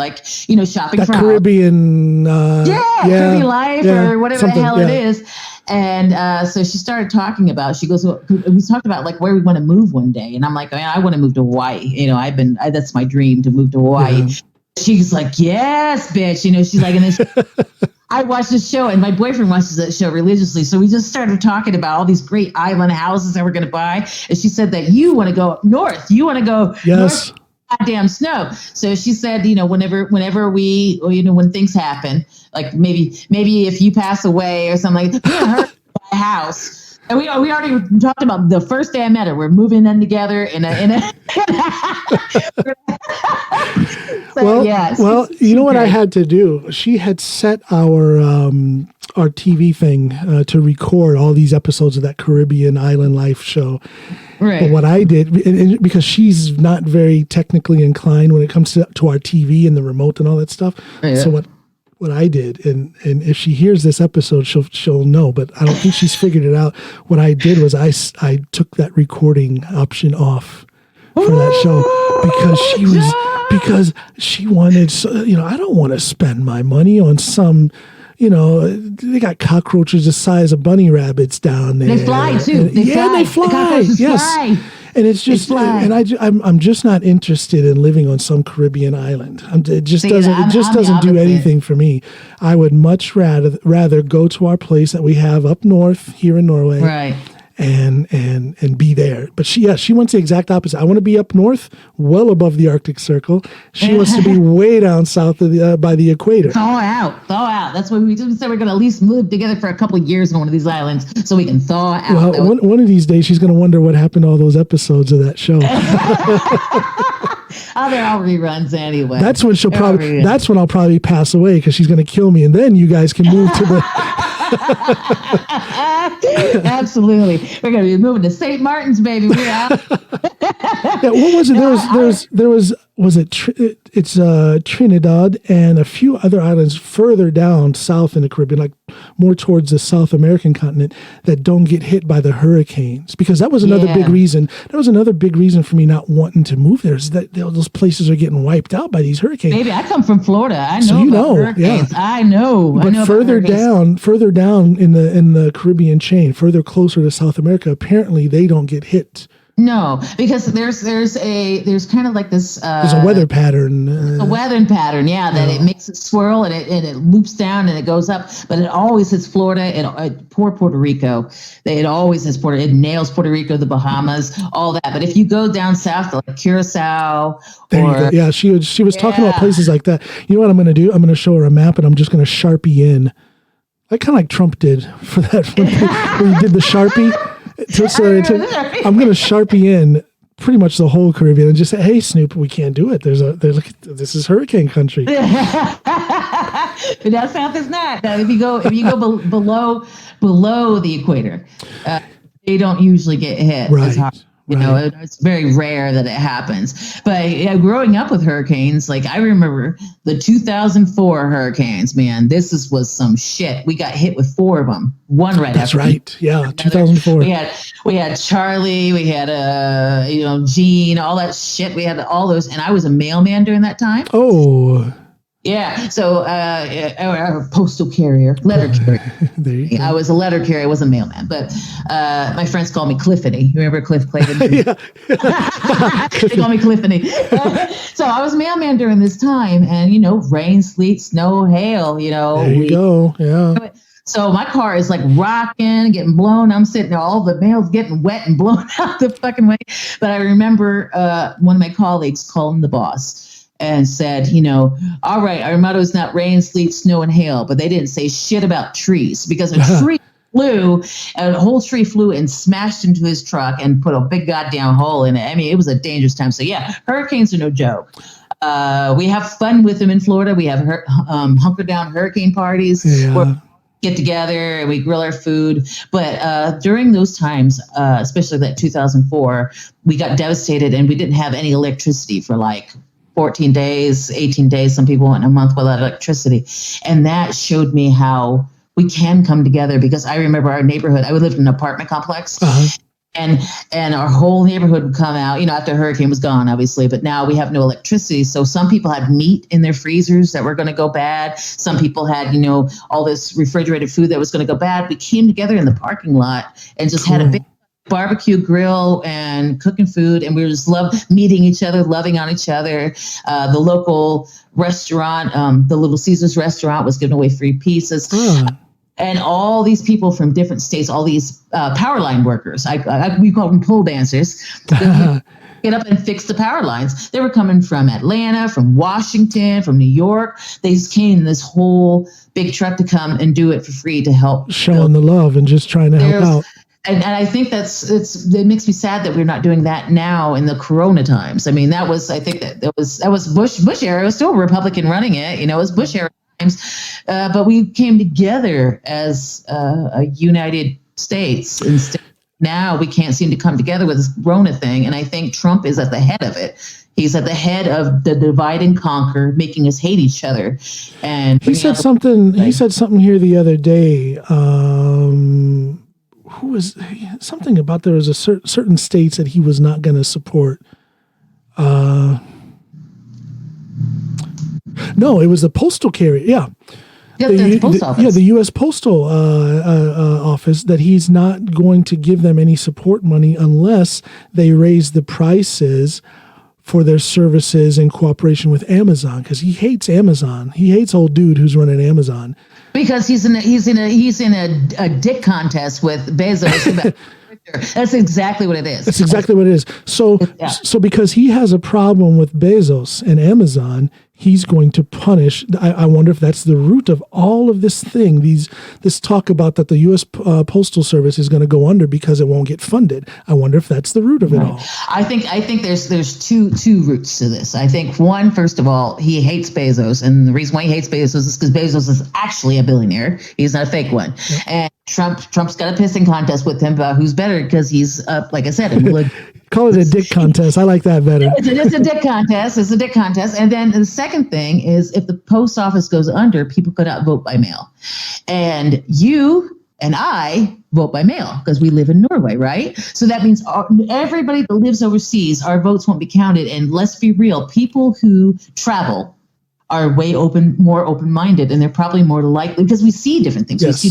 shopping for Caribbean. Caribbean life or whatever the hell it is. And so she started talking about, we talked about where we want to move one day. And I'm like, I want to move to Hawaii. That's my dream, to move to Hawaii. Yeah. She's like, yes, bitch. She's like, and then I watched this show, and my boyfriend watches that show religiously. So we just started talking about all these great island houses that we're going to buy. And she said that you want to go up north. You want to go north, goddamn snow. So she said, whenever we, when things happen, like maybe if you pass away or something like that, her buy a house. And we already talked about the first day I met her. We're moving in together in a Well, you know what great. I had to do? She had set our TV thing to record all these episodes of that Caribbean Island Life show. Right. But what I did, because she's not very technically inclined when it comes to our TV and the remote and all that stuff. Yeah. So what I did, and if she hears this episode, she'll know, but I don't think she's figured it out. What I did was I took that recording option off for that show because she wanted, I don't want to spend my money on some, they got cockroaches the size of bunny rabbits down there. They fly too. They fly. Yes. Fly. And it's just, and I'm just not interested in living on some Caribbean island. It just doesn't do anything for me. I would much rather go to our place that we have up north here in Norway, right, and be there. But she wants the exact opposite. I want to be up north, well above the Arctic Circle. She wants to be way down south of by the equator. Thaw out. That's why we said we're going to at least move together for a couple of years on one of these islands so we can thaw out. Well, one of these days she's going to wonder what happened to all those episodes of that show. They're all reruns anyway. That's when I'll probably pass away because she's going to kill me, and then you guys can move to the. Absolutely. We're going to be moving to St. Martin's, baby. We're out. Yeah, what was it? It's Trinidad and a few other islands further down south in the Caribbean, like more towards the South American continent, that don't get hit by the hurricanes. Because that was another big reason. That was another big reason for me not wanting to move there, is that those places are getting wiped out by these hurricanes. Baby, I come from Florida. I know hurricanes. Yeah. I know. But further down in the Caribbean chain, further closer to South America, apparently they don't get hit. No, because there's kind of like this. There's a weather pattern. That it makes it swirl and it loops down and it goes up, but it always hits Florida and poor Puerto Rico. It always hits it nails Puerto Rico, the Bahamas, all that. But if you go down south to like Curacao, yeah, she was talking about places like that. You know what I'm going to do? I'm going to show her a map and I'm just going to Sharpie in, like kind of like Trump did for that when he did the Sharpie. I'm going to Sharpie in pretty much the whole Caribbean and just say, "Hey, Snoop, we can't do it. This is hurricane country." But down south is not. If you go below the equator, they don't usually get hit as hard. You know, it's very rare that it happens. But growing up with hurricanes, like I remember the 2004 hurricanes, man, was some shit. We got hit with 4 of them. One right That's after. That's right. Yeah, 2004. We had Charlie, we had Gene, all that shit. We had all those, and I was a mailman during that time. Oh. Yeah, so a postal carrier, letter carrier. There you go. I was a letter carrier. I wasn't a mailman, but my friends call me Cliffany. You remember Cliff Clavin? Yeah. They call me Cliffany. So I was a mailman during this time, and rain, sleet, snow, hail. There you go. Yeah. So my car is like rocking, getting blown. I'm sitting there, all the mail's getting wet and blown out the fucking way. But I remember one of my colleagues calling the boss and said, all right, our motto is not rain, sleet, snow, and hail, but they didn't say shit about trees, because a whole tree flew and smashed into his truck and put a big goddamn hole in it. I mean, it was a dangerous time. So yeah, hurricanes are no joke. We have fun with them in Florida. We have hunker down hurricane parties. Yeah. Where we get together and we grill our food. But during those times, especially that 2004, we got devastated and we didn't have any electricity for like 14 days, 18 days. Some people went a month without electricity. And that showed me how we can come together, because I remember our neighborhood, I lived in an apartment complex. And our whole neighborhood would come out, after the hurricane was gone, obviously, but now we have no electricity. So some people had meat in their freezers that were going to go bad. Some people had, all this refrigerated food that was going to go bad. We came together in the parking lot and just had a big barbecue grill and cooking food, and we just loved meeting each other, loving on each other. The local restaurant, the Little Caesars restaurant, was giving away free pizzas. And all these people from different states, all these power line workers, we call them pole dancers, get up and fix the power lines. They were coming from Atlanta, from Washington, from New York. They just came in this whole big truck to come and do it for free to help. Showing the love and just trying to help out. And I think it makes me sad that we're not doing that now in the Corona times. I mean, that was Bush era. It was still a Republican running it. It was Bush era times. But we came together as a United States. Instead, now we can't seem to come together with this Corona thing. And I think Trump is at the head of it. He's at the head of the divide and conquer, making us hate each other. And he said something. He said something here the other day. Who was something about there was a certain states that he was not going to support. No, it was the postal carrier. Yeah. The post office. Yeah, the U.S. Postal Office, that he's not going to give them any support money unless they raise the prices for their services in cooperation with Amazon, because he hates Amazon. He hates old dude who's running Amazon. Because he's in a dick contest with Bezos. That's exactly what it is. That's exactly what it is. So because he has a problem with Bezos and Amazon, he's going to punish. I wonder if that's the root of all of this thing. This talk about that the U.S. Postal Service is going to go under because it won't get funded. I wonder if that's the root of it all. I think there's two roots to this. I think one, first of all, he hates Bezos, and the reason why he hates Bezos is because Bezos is actually a billionaire. He's not a fake one. Yep. And Trump's got a pissing contest with him about who's better because he's, like I said, call it a dick contest. I like that better. It's a dick contest. It's a dick contest. And then the second thing is, if the post office goes under, people could not vote by mail. And you and I vote by mail because we live in Norway, right? So that means everybody that lives overseas, our votes won't be counted. And let's be real, people who travel are more open-minded, and they're probably more likely, because we see different things. Yes.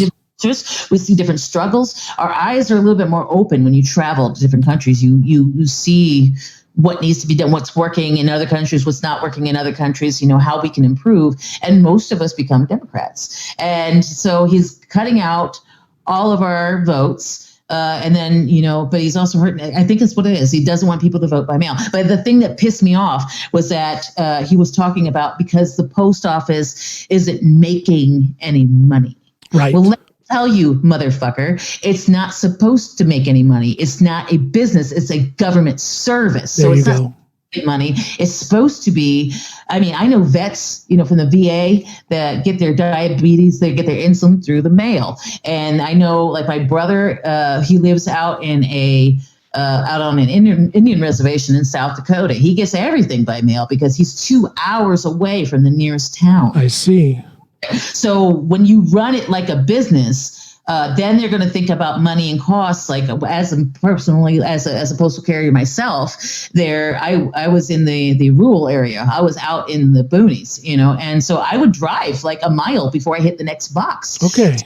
We see different struggles. Our eyes are a little bit more open when you travel to different countries. You see what needs to be done, what's working in other countries, what's not working in other countries, how we can improve. And most of us become Democrats. And so he's cutting out all of our votes. And then, but he's also hurting. I think that's what it is. He doesn't want people to vote by mail. But the thing that pissed me off was that he was talking about because the post office isn't making any money. Right. Well, let me tell you, motherfucker, it's not supposed to make any money. It's not a business. It's a government service. There so you it's go. not money. It's supposed to be. I mean, I know vets, from the VA that get their diabetes, they get their insulin through the mail. And I know, like my brother, he lives out in out on an Indian reservation in South Dakota. He gets everything by mail because he's 2 hours away from the nearest town. I see. So when you run it like a business, then they're going to think about money and costs. Like as a postal carrier myself, I was in the rural area. I was out in the boonies, and so I would drive like a mile before I hit the next box. Okay.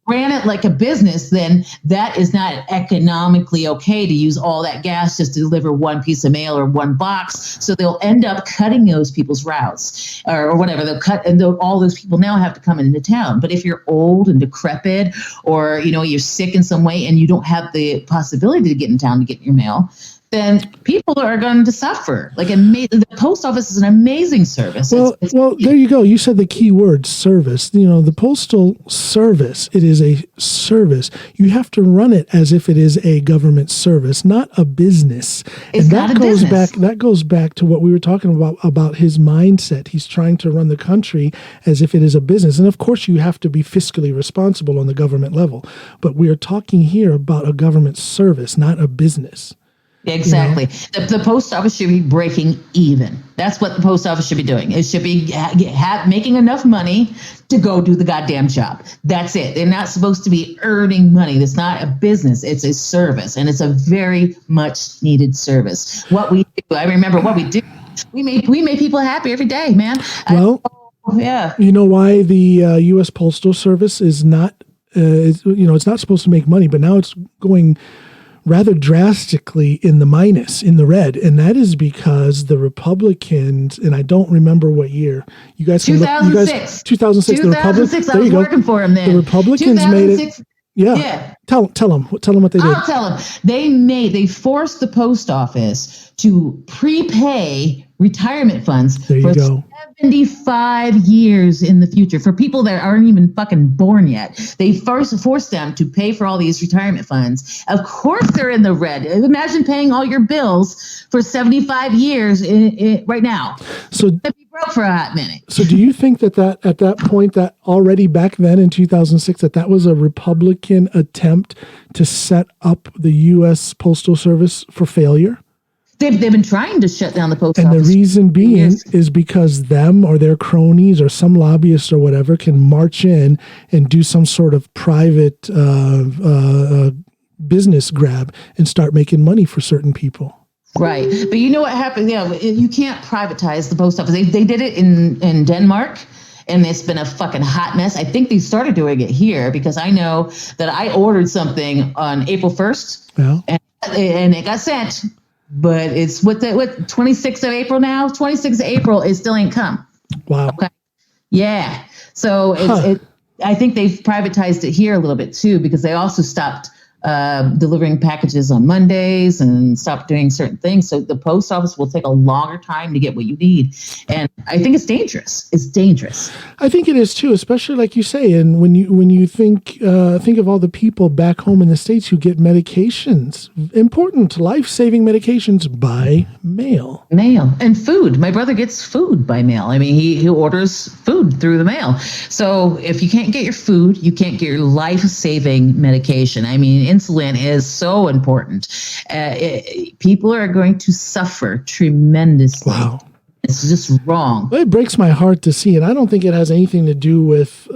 Ran it like a business, then that is not economically okay to use all that gas just to deliver one piece of mail or one box. So they'll end up cutting those people's routes or whatever. They'll cut, and all those people now have to come into town. But if you're old and decrepit, or you're sick in some way and you don't have the possibility to get in town to get your mail, then people are going to suffer. Like the post office is an amazing service. Well, there you go. You said the key word, service. The postal service, it is a service. You have to run it as if it is a government service, not a business. It's not a business. That goes back to what we were talking about his mindset. He's trying to run the country as if it is a business. And of course, you have to be fiscally responsible on the government level. But we are talking here about a government service, not a business. Exactly. The post office should be breaking even. That's what the post office should be doing. It should be making enough money to go do the goddamn job. That's it. They're not supposed to be earning money. It's not a business. It's a service, and it's a very much needed service. What we do, I remember what we do. We make people happy every day, man. Well, yeah. You know why the U.S. Postal Service is not, it's not supposed to make money, but now it's going rather drastically in the red. And that is because the Republicans, and I don't remember what year, you guys can 2006. 2006. 2006, I was working for him then. The Republicans made it. Yeah. Tell them what they did. I'll tell them. They forced the post office to prepay retirement funds there you for go. 75 years in the future for people that aren't even fucking born yet. They first forced them to pay for all these retirement funds. Of course they're in the red. Imagine paying all your bills for 75 years right now. So they'd be broke for a hot minute. So do you think that at that point, that already back then in 2006, that was a Republican attempt to set up the U.S. Postal Service for failure? They've been trying to shut down the post office. And the reason being is because them or their cronies or some lobbyists or whatever can march in and do some sort of private business grab and start making money for certain people. Right. But you know what happened? You can't privatize the post office. They did it in Denmark. And it's been a fucking hot mess. I think they started doing it here because I know that I ordered something on April 1st and it got sent. But it's what 26th of April now? 26th of April, it still ain't come. Wow. Okay. Yeah. So I think they've privatized it here a little bit too, because they also stopped delivering packages on Mondays and stop doing certain things. So the post office will take a longer time to get what you need. And I think it's dangerous. It's dangerous. I think it is too, especially like you say. And when you think of all the people back home in the States who get medications, important life-saving medications by mail. Mail and food. My brother gets food by mail. I mean, he orders food through the mail. So if you can't get your food, you can't get your life-saving medication. I mean, insulin is so important. People are going to suffer tremendously. Wow. It's just wrong. It breaks my heart to see it. I don't think it has anything to do with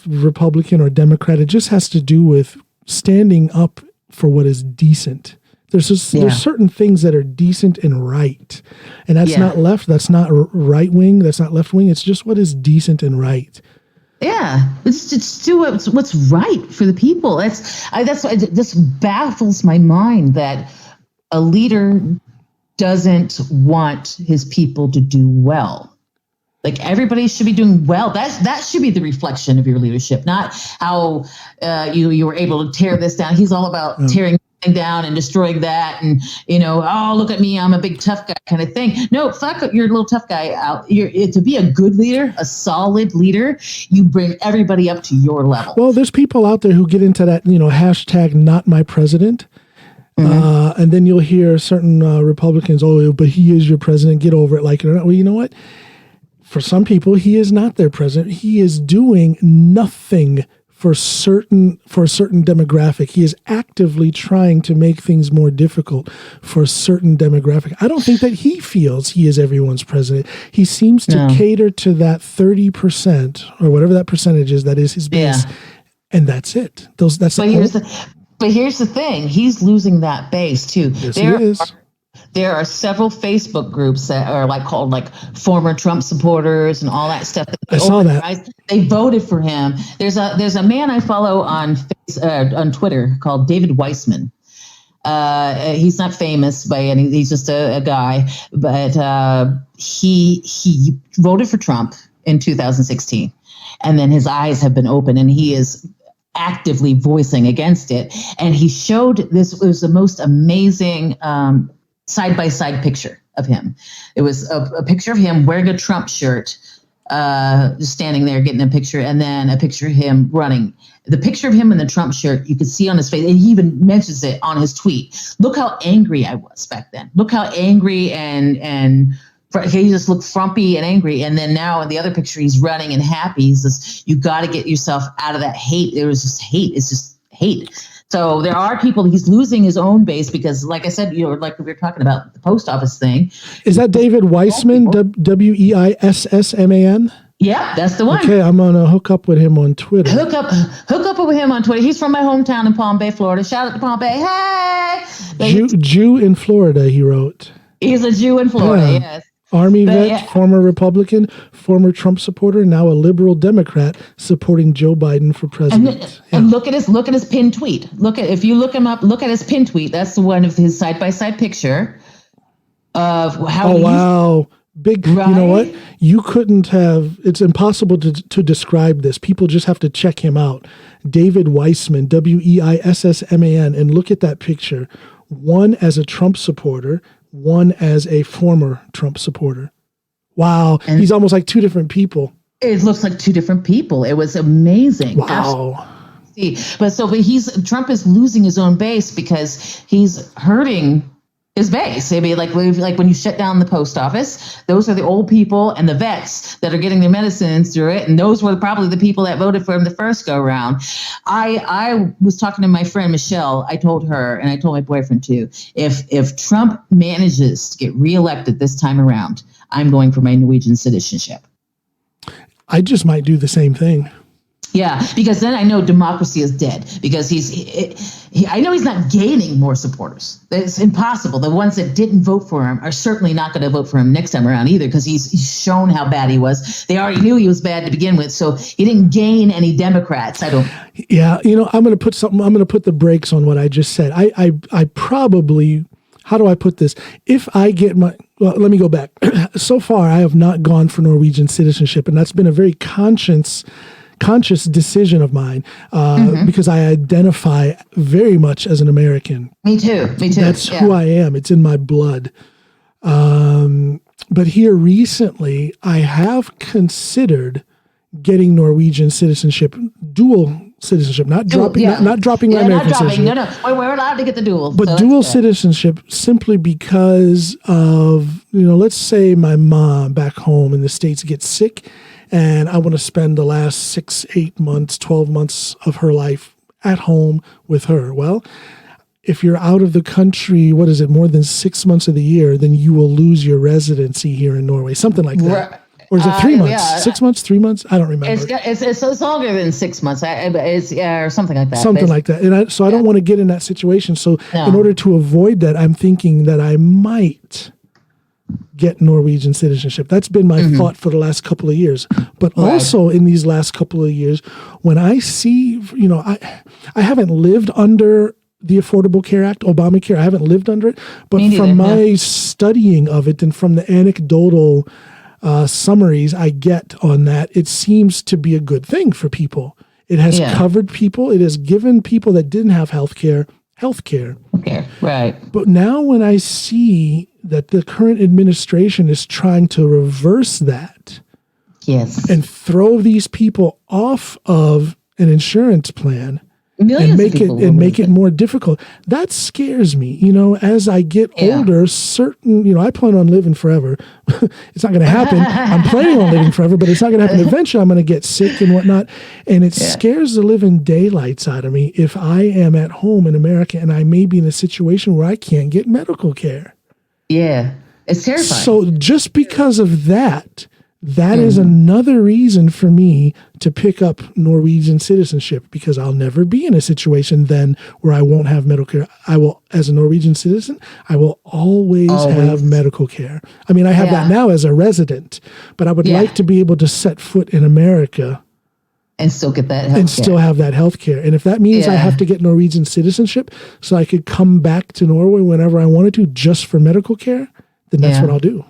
Republican or Democrat. It just has to do with standing up for what is decent. There's certain things that are decent and right. And that's not left. That's not right wing. That's not left wing. It's just what is decent and right. Yeah, it's do what's right for the people. That's why it just baffles my mind that a leader doesn't want his people to do well. Like everybody should be doing well. That should be the reflection of your leadership, not how you were able to tear this down. He's all about tearing down and destroying that, and oh, look at me, I'm a big tough guy kind of thing. No, fuck your little tough guy out. To be a good leader, a solid leader, you bring everybody up to your level. Well, there's people out there who get into that, hashtag not my president. Mm-hmm. And then you'll hear certain Republicans, oh, but he is your president, get over it, like it or not. Well, you know what? For some people, he is not their president. He is doing nothing for a certain demographic. He is actively trying to make things more difficult for a certain demographic. I don't think that he feels he is everyone's president. He seems to cater to that 30% or whatever that percentage is that is his base, and that's it. But here's the thing: he's losing that base too. Yes, he is. There are several Facebook groups that are called former Trump supporters and all that stuff. I saw that. They voted for him. There's a man I follow on Twitter called David Weissman. He's not famous by any. He's just a guy, but he voted for Trump in 2016, and then his eyes have been open, and he is actively voicing against it. And he showed this. It was the most amazing side-by-side picture of him. It was a picture of him wearing a Trump shirt, just standing there getting a picture, and then a picture of him running. The picture of him in the Trump shirt, you could see on his face, and he even mentions it on his tweet. Look how angry I was back then. Look how angry and he just looked frumpy and angry. And then now in the other picture, he's running and happy. He says, you got to get yourself out of that hate. There was just hate. It's just hate. So there are people, he's losing his own base because, like I said, like we were talking about the post office thing. Is that David Weissman, Weissman? Yeah, that's the one. Okay, I'm going to hook up with him on Twitter. Hook up with him on Twitter. He's from my hometown in Palm Bay, Florida. Shout out to Palm Bay. Hey! Jew in Florida, he wrote. He's a Jew in Florida, yes. Army vet, former Republican, former Trump supporter, now a liberal Democrat supporting Joe Biden for president. And look at his pinned tweet. If you look him up, look at his pinned tweet. That's the one of his side-by-side picture of how. Oh, wow. Big, right? You know what? You couldn't have, it's impossible to describe this. People just have to check him out. David Weissman, Weissman, and look at that picture. One as a Trump supporter, one as a former Trump supporter. Wow. And he's almost like two different people. It looks like two different people. It was amazing. Wow. Absolutely. But Trump is losing his own base because he's hurting his base. I mean, like when you shut down the post office, those are the old people and the vets that are getting their medicines through it. And those were probably the people that voted for him the first go around. I was talking to my friend, Michelle. I told her, and I told my boyfriend too, if Trump manages to get reelected this time around, I'm going for my Norwegian citizenship. I just might do the same thing. Yeah, because then I know democracy is dead because I know he's not gaining more supporters. It's impossible. The ones that didn't vote for him are certainly not going to vote for him next time around either because he's shown how bad he was. They already knew he was bad to begin with, so he didn't gain any Democrats. Yeah, I'm going to put the brakes on what I just said. I probably, how do I put this? If I get well, let me go back. So far, I have not gone for Norwegian citizenship, and that's been a very conscious conscious decision of mine because I identify very much as an American. Me too. That's who I am. It's in my blood. But here recently, I have considered getting Norwegian citizenship, dual citizenship, not dropping my American citizenship. No, we're allowed to get the dual. But so dual citizenship simply because of, let's say my mom back home in the States gets sick and I want to spend the last 6, 8 months, 12 months of her life at home with her. Well, if you're out of the country, more than 6 months of the year, then you will lose your residency here in Norway, something like that. Right. Or is it 3 months, 6 months, 3 months? I don't remember. It's longer than 6 months. Or something like that. Something like that. And I don't want to get in that situation. So in order to avoid that, I'm thinking that I might get Norwegian citizenship. That's been my thought for the last couple of years. But also in these last couple of years, when I see, I haven't lived under the Affordable Care Act, Obamacare. I haven't lived under it. But from my studying of it and from the anecdotal summaries I get on that, it seems to be a good thing for people. It has covered people. It has given people that didn't have health care. Okay, right. But now when I see that the current administration is trying to reverse that and throw these people off of an insurance plan, make it more difficult. That scares me. As I get older, I plan on living forever. It's not going to happen. I'm planning on living forever, but it's not going to happen. Eventually, I'm going to get sick and whatnot. And it scares the living daylights out of me if I am at home in America and I may be in a situation where I can't get medical care. Yeah, it's terrifying. So just because of that is another reason for me to pick up Norwegian citizenship, because I'll never be in a situation then where I won't have medical care. I will, as a Norwegian citizen, I will always have medical care. I mean, I have that now as a resident, but I would like to be able to set foot in America and still get that health and still have that health care. And if that means I have to get Norwegian citizenship so I could come back to Norway whenever I wanted to just for medical care, then that's what I'll do.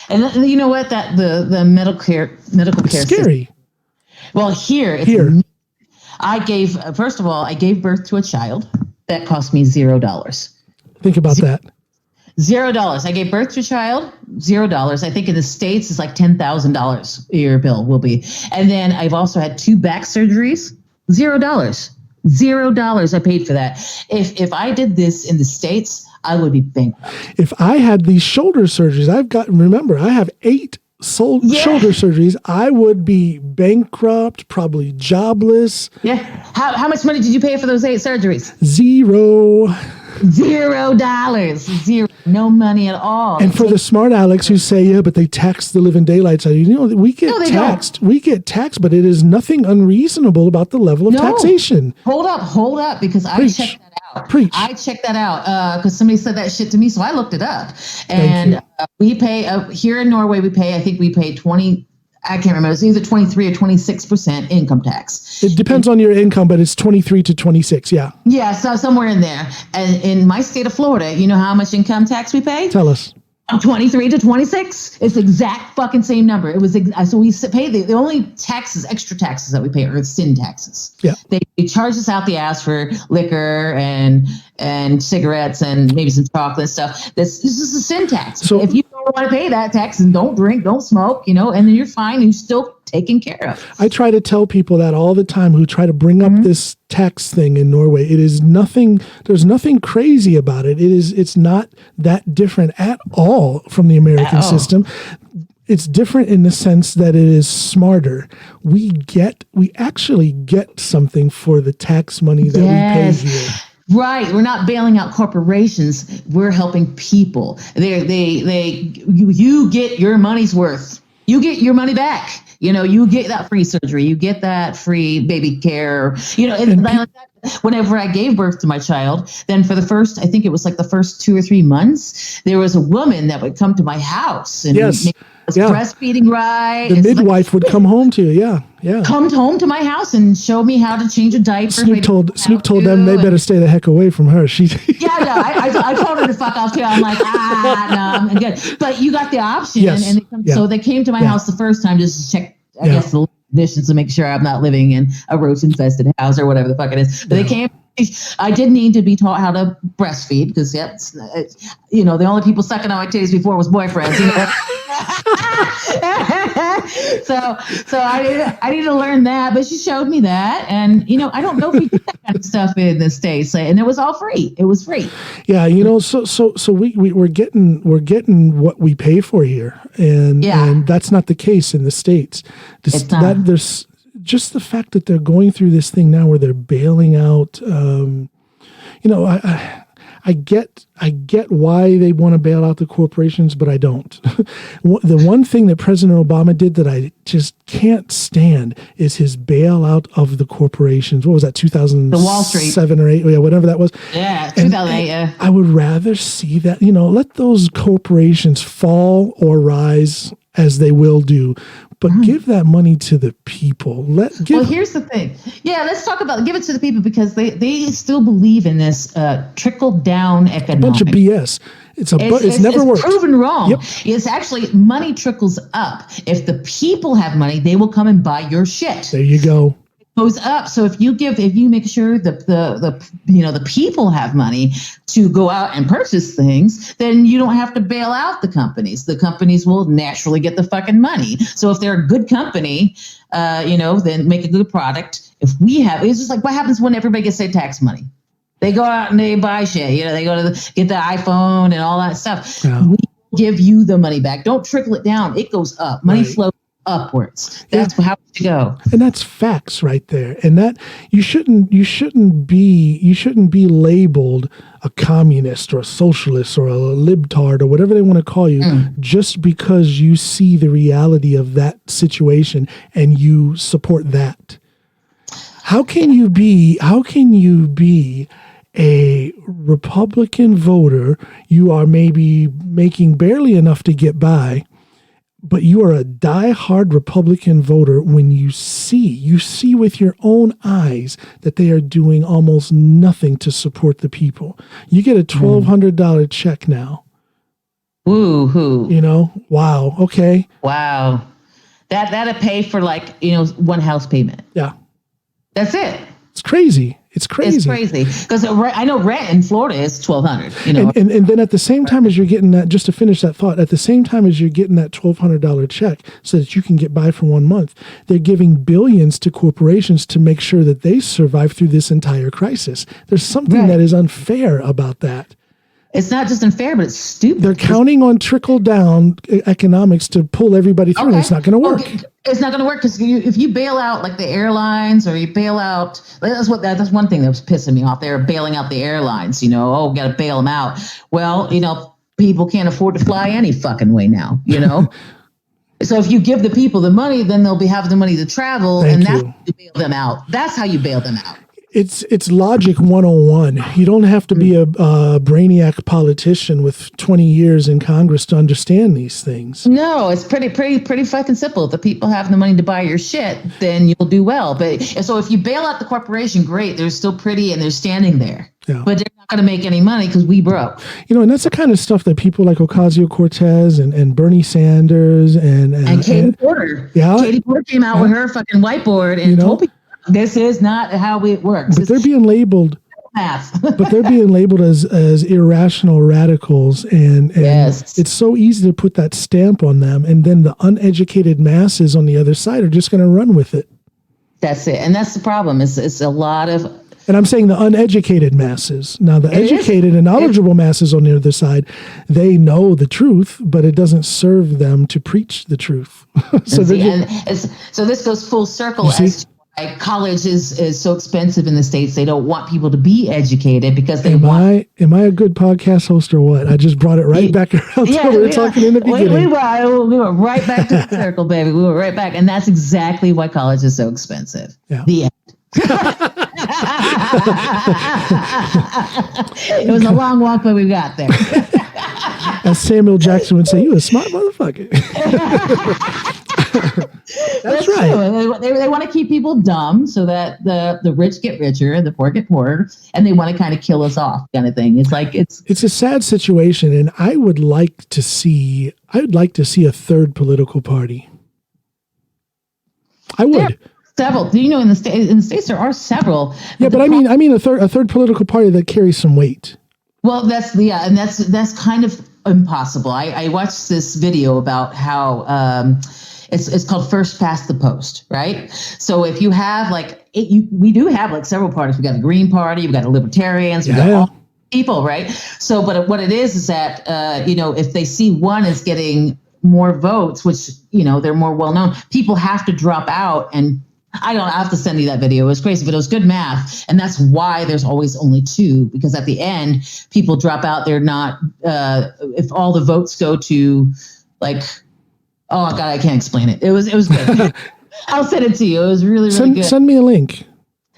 And you know what? That the medical care scary. System, well, here I gave birth to a child that cost me $0. Think about that. $0. I gave birth to a child, $0. I think in the States it's like $10,000 your bill will be. And then I've also had 2 back surgeries, $0. $0 I paid for that. If I did this in the States, I would be bankrupt. If I had these shoulder surgeries, I have 8 shoulder surgeries, I would be bankrupt, probably jobless. Yeah. How much money did you pay for those 8 surgeries? $0. $0. No money at all. And for the smart Alex who say, but they tax the living daylights out of you. We get taxed. We get taxed, but it is nothing unreasonable about the level of taxation. Hold up, because I checked that out. I checked that out because somebody said that shit to me, so I looked it up. And we pay here in Norway. We pay 20. I can't remember. It's either 23 or 26% income tax. It depends on your income, but it's 23 to 26. Yeah. Yeah. So somewhere in there. And in my state of Florida, you know how much income tax we pay? Tell us. 23 to 26. It's the exact fucking same number. It was so we pay the only extra taxes that we pay are sin taxes. Yeah. They charge us out the ass for liquor and cigarettes and maybe some chocolate and stuff. This is a sin tax. So if you don't want to pay that tax and don't drink, don't smoke, and then you're fine and you're still taken care of. I try to tell people that all the time who try to bring up this tax thing in Norway. It is nothing. There's nothing crazy about it. It's not that different at all from the American system. It's different in the sense that it is smarter. We actually get something for the tax money that we pay here. Right. We're not bailing out corporations. We're helping people. You get your money's worth. You get your money back. You get that free surgery. You get that free baby care. Whenever I gave birth to my child, then for the first 2 or 3 months, there was a woman that would come to my house and breastfeeding right. The midwife would come home to you. Yeah. Come home to my house and show me how to change a diaper. Snoop told them they better stay the heck away from her. I told her to fuck off too. I'm like, no, I'm good. But you got the option. Yes. So they came to my house the first time just to check, I guess, the conditions to make sure I'm not living in a roach infested house or whatever the fuck it is. But they came. I did need to be taught how to breastfeed because the only people sucking on my titties before was boyfriends. So I need to learn that. But she showed me that, and I don't know if we do that kind of stuff in the States, and it was all free. It was free. Yeah, so we're getting what we pay for here, and that's not the case in the States. There's just the fact that they're going through this thing now where they're bailing out. I get why they want to bail out the corporations, but I don't. The one thing that President Obama did that I just can't stand is his bailout of the corporations. What was that, 2007 the Wall Street. or 8? Yeah, whatever that was. Yeah, 2008, yeah. I would rather see that, let those corporations fall or rise as they will do. But give that money to the people. Well, here's the thing. Yeah, let's talk about give it to the people because they still believe in this trickle down economics. A bunch of BS. It's never worked. It's proven wrong. Yep. It's actually money trickles up. If the people have money, they will come and buy your shit. There you go. Goes up. So if you make sure that the people have money to go out and purchase things, then you don't have to bail out the companies. The companies will naturally get the fucking money. So if they're a good company, then make a good product. It's just like what happens when everybody gets their tax money. They go out and they buy shit. They go to get the iPhone and all that stuff. Yeah. We give you the money back. Don't trickle it down. It goes up. Money flows upwards. That's how it should go. And that's facts right there. And that you shouldn't be labeled a communist or a socialist or a libtard or whatever they want to call you just because you see the reality of that situation and you support that. How can you be a Republican voter? You are maybe making barely enough to get by, but you are a diehard Republican voter when you see with your own eyes that they are doing almost nothing to support the people. You get a $1,200 check now. Woo-hoo. Wow. Okay. Wow. That'll pay for one house payment. Yeah. That's it. It's crazy. It's crazy because I know rent in Florida is $1,200. And then at the same time as you're getting that, just to finish that thought, at the same time as you're getting that $1,200 check so that you can get by for 1 month, they're giving billions to corporations to make sure that they survive through this entire crisis. There's something that is unfair about that. It's not just unfair, but it's stupid. They're counting on trickle-down economics to pull everybody through. Okay. It's not going to work. Okay. It's not going to work because if you bail out like the airlines or you bail out, that's one thing that was pissing me off. They're bailing out the airlines. Got to bail them out. Well, people can't afford to fly any fucking way now. So if you give the people the money, then they'll have the money to travel, that's how you bail them out. That's how you bail them out. It's logic 101. You don't have to be a brainiac politician with 20 years in Congress to understand these things. No, it's pretty fucking simple. If the people have the money to buy your shit, then you'll do well. But so if you bail out the corporation, great. They're still pretty and they're standing there. Yeah. But they're not going to make any money because we broke. And that's the kind of stuff that people like Ocasio-Cortez and Bernie Sanders and Katie Porter. Yeah. Katie Porter came out with her fucking whiteboard and told people, this is not how it works. But they're being labeled. But they're being labeled as irrational radicals, and yes. It's so easy to put that stamp on them, and then the uneducated masses on the other side are just going to run with it. That's it, and that's the problem. It's a lot of. And I'm saying the uneducated masses. Now, the educated and knowledgeable masses on the other side, they know the truth, but it doesn't serve them to preach the truth. So this goes full circle as to why college is so expensive in the States. They don't want people to be educated because they want. Am I a good podcast host or what? I just brought it right back around to what we were talking in the beginning. We were right back to the circle, baby. We were right back. And that's exactly why college is so expensive. Yeah. The end. It was a long walk, but we got there. As Samuel Jackson would say, you a smart motherfucker. That's right. They want to keep people dumb so that the rich get richer and the poor get poorer, and they want to kind of kill us off, kind of thing. It's a sad situation, and I would like to see a third political party. I would. Several. In the states there are several. Yeah, but I mean a third political party that carries some weight. Well, that's kind of impossible. I watched this video about how it's called first past the post, right? So if you have we do have like several parties. We got the Green Party, we got the Libertarians, we got all people, right? So, but what it is that if they see one is getting more votes, which they're more well known, people have to drop out and. I have to send you that video. It was crazy, but it was good math. And that's why there's always only two, because at the end, people drop out. They're not, if all the votes go to oh God, I can't explain it. It was good. I'll send it to you. It was really, really good. Send me a link.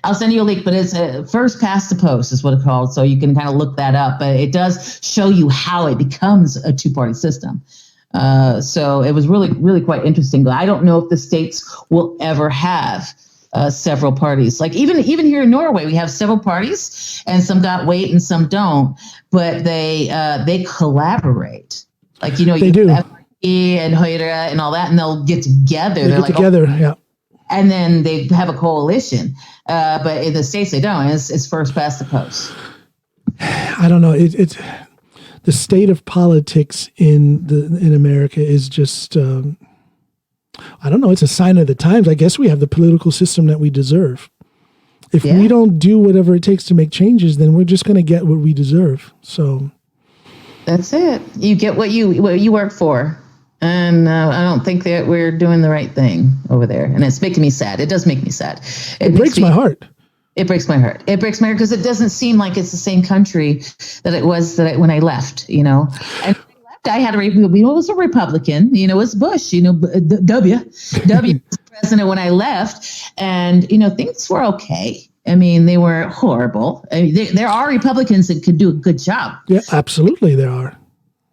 I'll send you a link, but it's first past the post is what it's called. So you can kind of look that up, but it does show you how it becomes a two-party system. So it was really, really quite interesting. I don't know if the states will ever have several parties. Like even here in Norway, we have several parties, and some got weight and some don't. But they collaborate. Like they do. FRP and Høyre and all that, and they'll get together. They're like, together, yeah. And then they have a coalition. But in the states, they don't. It's first past the post. I don't know. It's. The state of politics in America is just, I don't know, it's a sign of the times. I guess we have the political system that we deserve. If we don't do whatever it takes to make changes, then we're just going to get what we deserve. So that's it. You get what you work for. And I don't think that we're doing the right thing over there. And it's making me sad. It does make me sad. It breaks my heart. It breaks my heart. It breaks my heart because it doesn't seem like it's the same country that it was when I left, And when I left, I had it was a Republican, it was Bush, W was president when I left. And, things were okay. I mean, they were horrible. I mean, there are Republicans that could do a good job. Yeah, absolutely there are.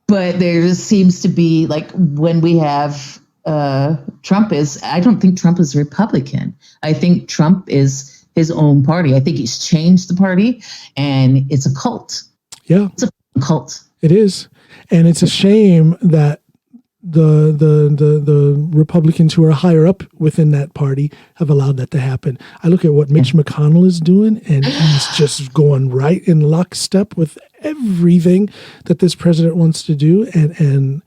But there just seems to be when we have Trump I don't think Trump is Republican. I think Trump is his own party. I think he's changed the party, and it's a cult. Yeah, it's a cult. It is, and it's a shame that the Republicans who are higher up within that party have allowed that to happen. I look at what Mitch McConnell is doing, and he's just going right in lockstep with everything that this president wants to do. And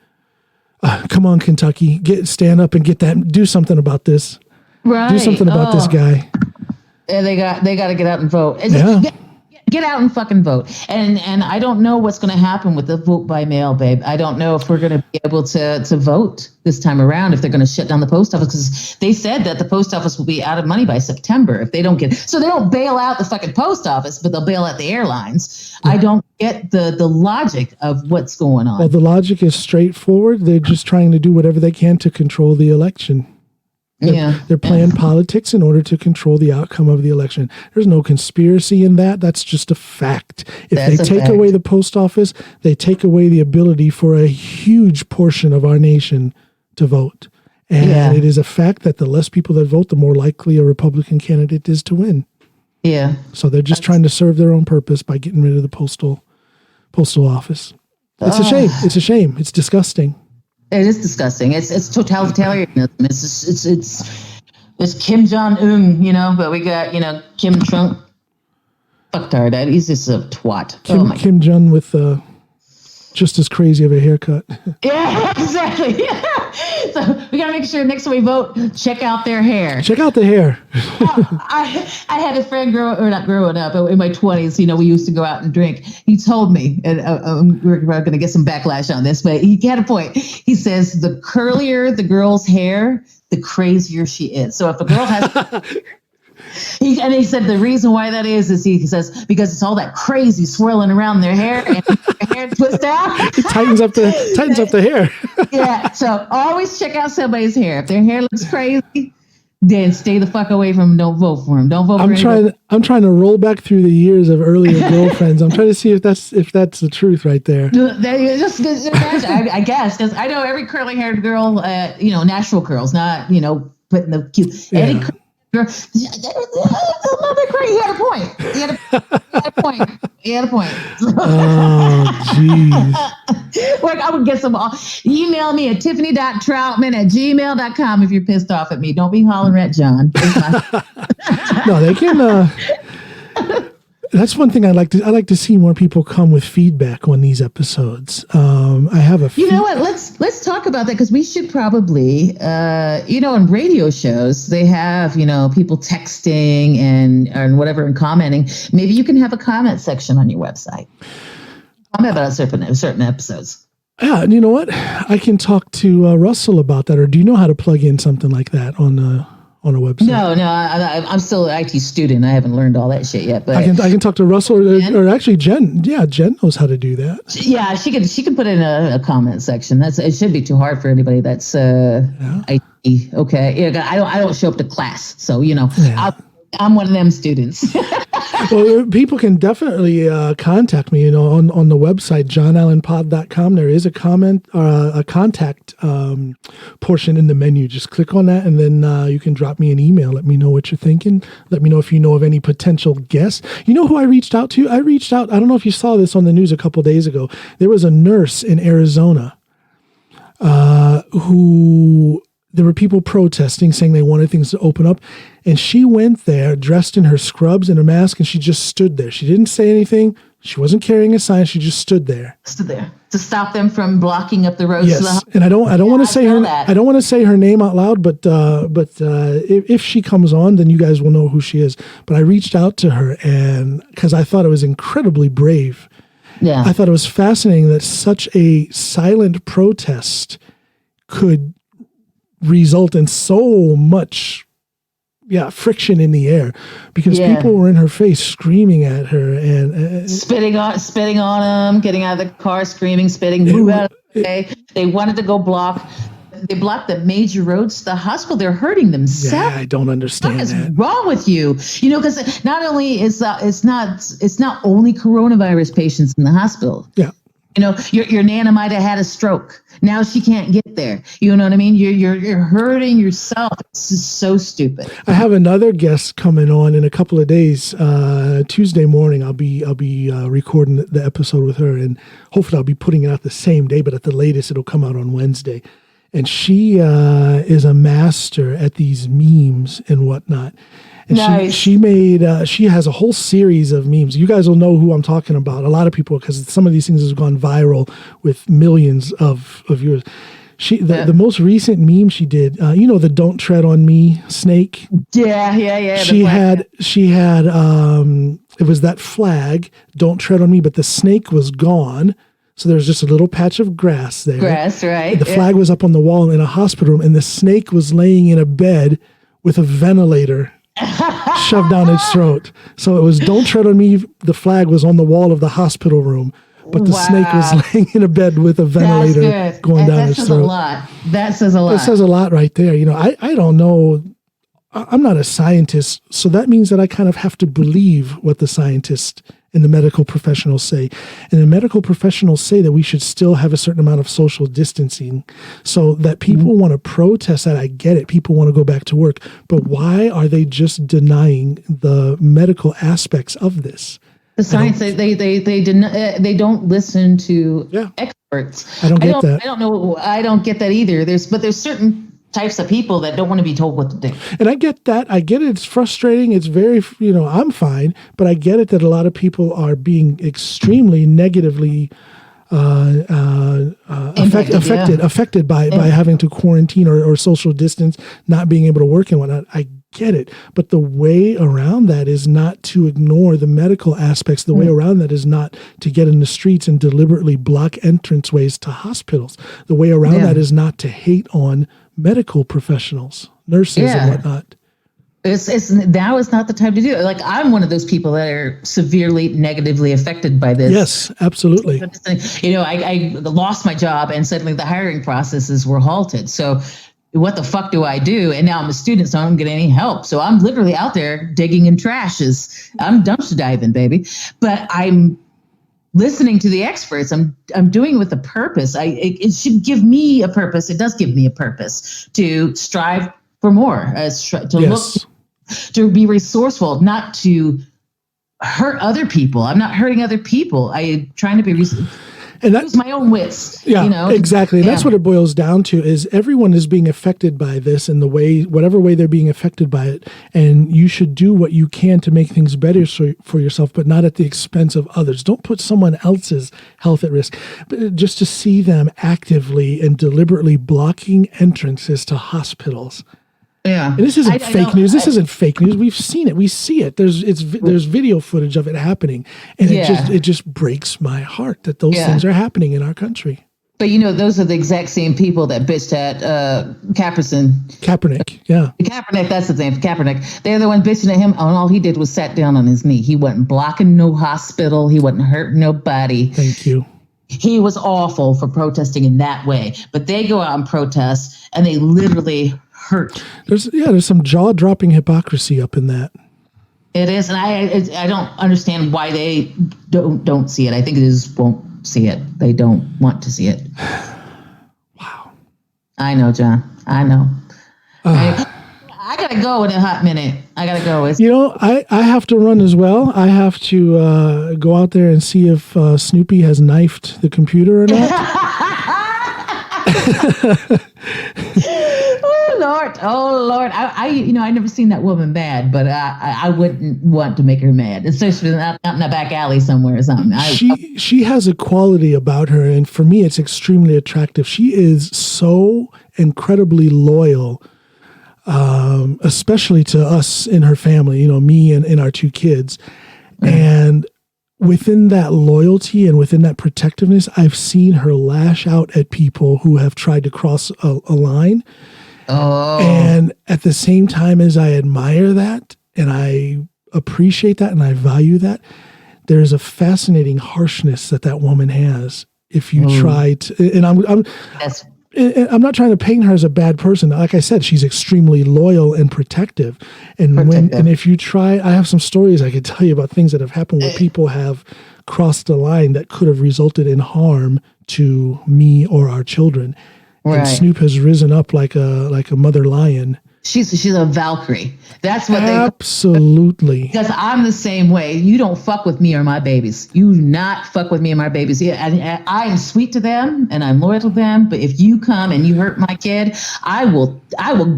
come on, Kentucky, stand up and do something about this. Right, do something about this guy. And they got to get out and vote. Get out and fucking vote. And I don't know what's going to happen with the vote by mail, babe. I don't know if we're going to be able to vote this time around, if they're going to shut down the post office, because they said that the post office will be out of money by September if they don't so they don't bail out the fucking post office, but they'll bail out the airlines. Yeah. I don't get the logic of what's going on. Well, the logic is straightforward. They're just trying to do whatever they can to control the election. They're playing politics in order to control the outcome of the election. There's no conspiracy in that. That's just a fact. If they take away the post office, they take away the ability for a huge portion of our nation to vote. And it is a fact that the less people that vote, the more likely a Republican candidate is to win. Yeah. So they're just trying to serve their own purpose by getting rid of the postal office. It's a shame. It's a shame. It's disgusting. It is disgusting. It's totalitarianism. It's Kim Jong-un, but we got, Kim Trump. Fucktard. He's just a twat. Kim Jong with just as crazy of a haircut. Yeah, exactly. So we got to make sure next time we vote, check out their hair. Check out the hair. I had a friend not growing up, but in my 20s, we used to go out and drink. He told me, and we're going to get some backlash on this, but he had a point. He says, the curlier the girl's hair, the crazier she is. So if a girl has... He said the reason why that is he says because it's all that crazy swirling around their hair and their hair twists out. It tightens up the hair. Yeah, so always check out somebody's hair. If their hair looks crazy, then stay the fuck away from them. Don't vote for them. Don't vote for them. I'm trying to roll back through the years of earlier girlfriends. I'm trying to see if that's the truth right there. Just I guess because I know every curly haired girl, natural curls, not putting the cute. Yeah. He had a point. had a point. He had a point. Oh, jeez. Like, I would get some. Email me at tiffany.trautman@gmail.com if you're pissed off at me. Don't be hollering at John. No, they can. That's one thing I like to see more people come with feedback on these episodes. I have a. You know what? Let's talk about that, because we should probably, in radio shows they have people texting and whatever and commenting. Maybe you can have a comment section on your website. Comment about certain episodes. Yeah, and you know what? I can talk to Russell about that. Or do you know how to plug in something like that on a website? No, I'm still an IT student. I haven't learned all that shit yet. But I can talk to Russell or actually Jen. Yeah, Jen knows how to do that. Yeah, she can put in a comment section. It should be too hard for anybody that's IT. Okay, yeah, I don't show up to class, so I'm one of them students. Well, people can definitely contact me. On the website johnallenpod.com. There is a contact portion in the menu. Just click on that, and then you can drop me an email. Let me know what you're thinking. Let me know if you know of any potential guests. You know who I reached out to? I don't know if you saw this on the news a couple of days ago. There was a nurse in Arizona who. There were people protesting, saying they wanted things to open up. And she went there dressed in her scrubs and her mask, and she just stood there. She didn't say anything. She wasn't carrying a sign. She just stood there. Stood there to stop them from blocking up the roads. Yes, to the and I don't want to say her. I don't want to say her name out loud, but if she comes on, then you guys will know who she is. But I reached out to her, and because I thought it was incredibly brave. Yeah, I thought it was fascinating that such a silent protest could result in so much friction in the air, because people were in her face screaming at her and spitting on them, getting out of the car, screaming, spitting, move out of the way. They wanted to go block. They blocked the major roads to the hospital. They're hurting themselves. Yeah, I don't understand what is that. wrong with you? Because not only it's not only coronavirus patients in the hospital. Yeah. Your Nana might have had a stroke. Now she can't get there. You know what I mean? You're hurting yourself. It's just so stupid. I have another guest coming on in a couple of days. Tuesday morning, I'll be recording the episode with her, and hopefully I'll be putting it out the same day. But at the latest, it'll come out on Wednesday. And she is a master at these memes and whatnot. And nice. she has a whole series of memes. You guys will know who I'm talking about. A lot of people, because some of these things have gone viral with millions of viewers. The most recent meme she did, the "Don't Tread on Me" snake. Yeah. She had it was that flag, "Don't tread on me," but the snake was gone. So there was just a little patch of grass there. Grass, right? The flag was up on the wall in a hospital room, and the snake was laying in a bed with a ventilator shoved down its throat. So it was "Don't tread on me." The flag was on the wall of the hospital room, but the snake was laying in a bed with a ventilator going down its throat. That says a lot. That says a lot right there. I don't know. I'm not a scientist, so that means that I kind of have to believe what the scientists and the medical professionals say. And the medical professionals say that we should still have a certain amount of social distancing, so that people want to protest that. I get it. People want to go back to work. But why are they just denying the medical aspects of this? The science, they don't listen to experts. I don't get that. I don't know. I don't get that either. There's certain types of people that don't want to be told what to do. And I get that. I get it. It's frustrating. It's very, I'm fine, but I get it that a lot of people are being extremely negatively affected by having to quarantine or social distance, not being able to work and whatnot. I get it. But the way around that is not to ignore the medical aspects. The way around that is not to get in the streets and deliberately block entranceways to hospitals. The way around that is not to hate on medical professionals, nurses and whatnot. Now is not the time to do it. Like, I'm one of those people that are severely negatively affected by this. Yes, absolutely. I lost my job, and suddenly the hiring processes were halted. So what the fuck do I do? And now I'm a student, so I don't get any help. So I'm literally out there digging in trashes. I'm dumpster diving, baby. But I'm listening to the experts. I'm doing it with a purpose. It should give me a purpose. It does give me a purpose to strive for more, to be resourceful, not to hurt other people. I'm not hurting other people. I'm trying to be and that's my own wits. Yeah, exactly. And that's what it boils down to, is everyone is being affected by this in whatever way they're being affected by it. And you should do what you can to make things better for yourself, but not at the expense of others. Don't put someone else's health at risk. But just to see them actively and deliberately blocking entrances to hospitals. Yeah, and this isn't fake news. This isn't fake news. We've seen it. We see it. There's video footage of it happening, and it just breaks my heart that those things are happening in our country. But those are the exact same people that bitched at Kaepernick. Yeah, Kaepernick. That's his name, Kaepernick. They're the one bitching at him, and all he did was sat down on his knee. He wasn't blocking no hospital. He wasn't hurting nobody. Thank you. He was awful for protesting in that way. But they go out and protest, and they literally hurt. There's some jaw-dropping hypocrisy up in that. It is, and I don't understand why they don't see it. I think they just won't see it. They don't want to see it. Wow. I know, John. I know. I gotta go in a hot minute. I gotta go. I have to run as well. I have to go out there and see if Snoopy has knifed the computer or not. Oh Lord! I never seen that woman mad, but I wouldn't want to make her mad, especially out in the back alley somewhere or something. She has a quality about her, and for me, it's extremely attractive. She is so incredibly loyal, especially to us in her family. Me and our two kids, and within that loyalty and within that protectiveness, I've seen her lash out at people who have tried to cross a line. Oh. And at the same time as I admire that and I appreciate that and I value that, there's a fascinating harshness that woman has. If you try to, and I'm not trying to paint her as a bad person. Like I said, she's extremely loyal and protective. And if you try, I have some stories I could tell you about things that have happened where people have crossed the line that could have resulted in harm to me or our children. Right. And Snoop has risen up like a mother lion. She's a Valkyrie. That's what absolutely. Because I'm the same way. You don't fuck with me or my babies. You not fuck with me and my babies. Yeah, I am sweet to them and I'm loyal to them. But if you come and you hurt my kid, I will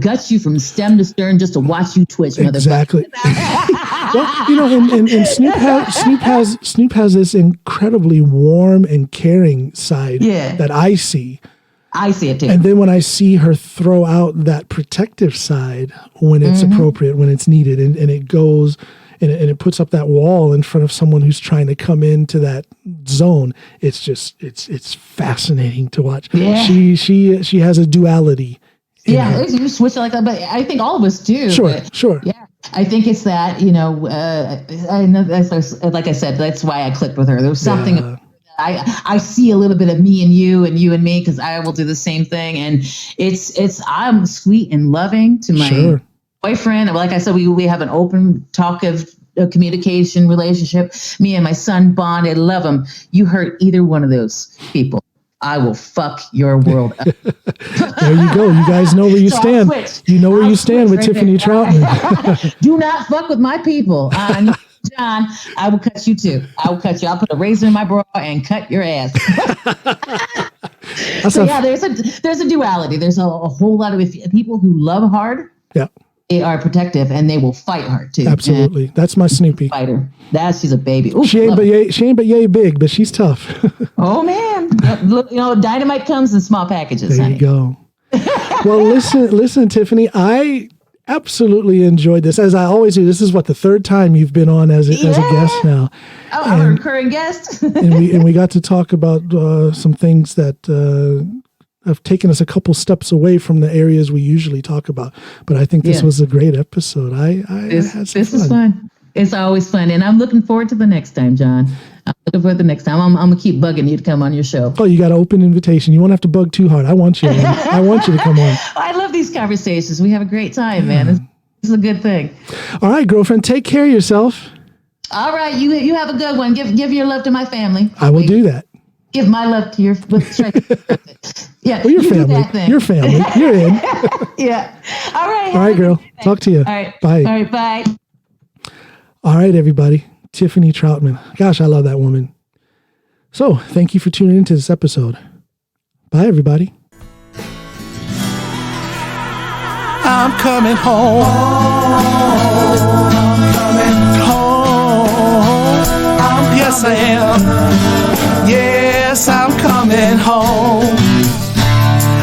gut you from stem to stern just to watch you twitch. Exactly. Well, and Snoop has this incredibly warm and caring side that I see. I see it too. And then when I see her throw out that protective side when it's appropriate, when it's needed, and it goes and it puts up that wall in front of someone who's trying to come into that zone, it's fascinating to watch. Yeah. She has a duality. Yeah, you switch it like that, but I think all of us do. Sure. Yeah. I think it's that, I know like I said, that's why I clicked with her. There was something I see a little bit of me and you and me, because I will do the same thing. And I'm sweet and loving to my boyfriend. Like I said, we have an open talk of communication relationship. Me and my son bond. I love him. You hurt either one of those people, I will fuck your world up. There you go. You guys know where you stand. You know where you stand with Tiffany Trautman. Do not fuck with my people. John, I will cut you too. I will cut you. I'll put a razor in my bra and cut your ass. There's a duality. There's a whole lot of people who love hard. Yeah. They are protective and they will fight hard too. Absolutely. That's my Snoopy. Fighter. She's a baby. Ooh, she ain't but yay big, but she's tough. Oh man. Dynamite comes in small packages. There you go. Well, listen, Tiffany, I absolutely enjoyed this, as I always do. This is the third time you've been on as a guest now. Oh, I'm a recurring guest. and we got to talk about some things that have taken us a couple steps away from the areas we usually talk about. But I think this was a great episode. This is fun. It's always fun, and I'm looking forward to the next time, John. I'm looking forward to the next time. I'm gonna keep bugging you to come on your show. Oh, you got an open invitation. You won't have to bug too hard. I want you. I want you to come on. I love these conversations. We have a great time, man. This is a good thing. All right, girlfriend. Take care of yourself. All right, you have a good one. Give your love to my family. I will do that. Give my love to your yeah. Well, your family. Your family. You're in. Yeah. All right. All right, girl. Talk to you. All right. Bye. All right. Bye. All right, everybody. Tiffany Trautman. Gosh, I love that woman. So thank you for tuning into this episode. Bye, everybody. I'm coming home. I'm coming home. Yes, I am. Yes, I'm coming home.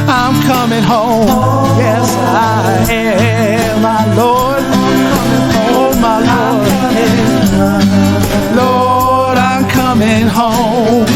I'm coming home. Yes, I am. My Lord, oh my Lord, Lord, I'm coming home.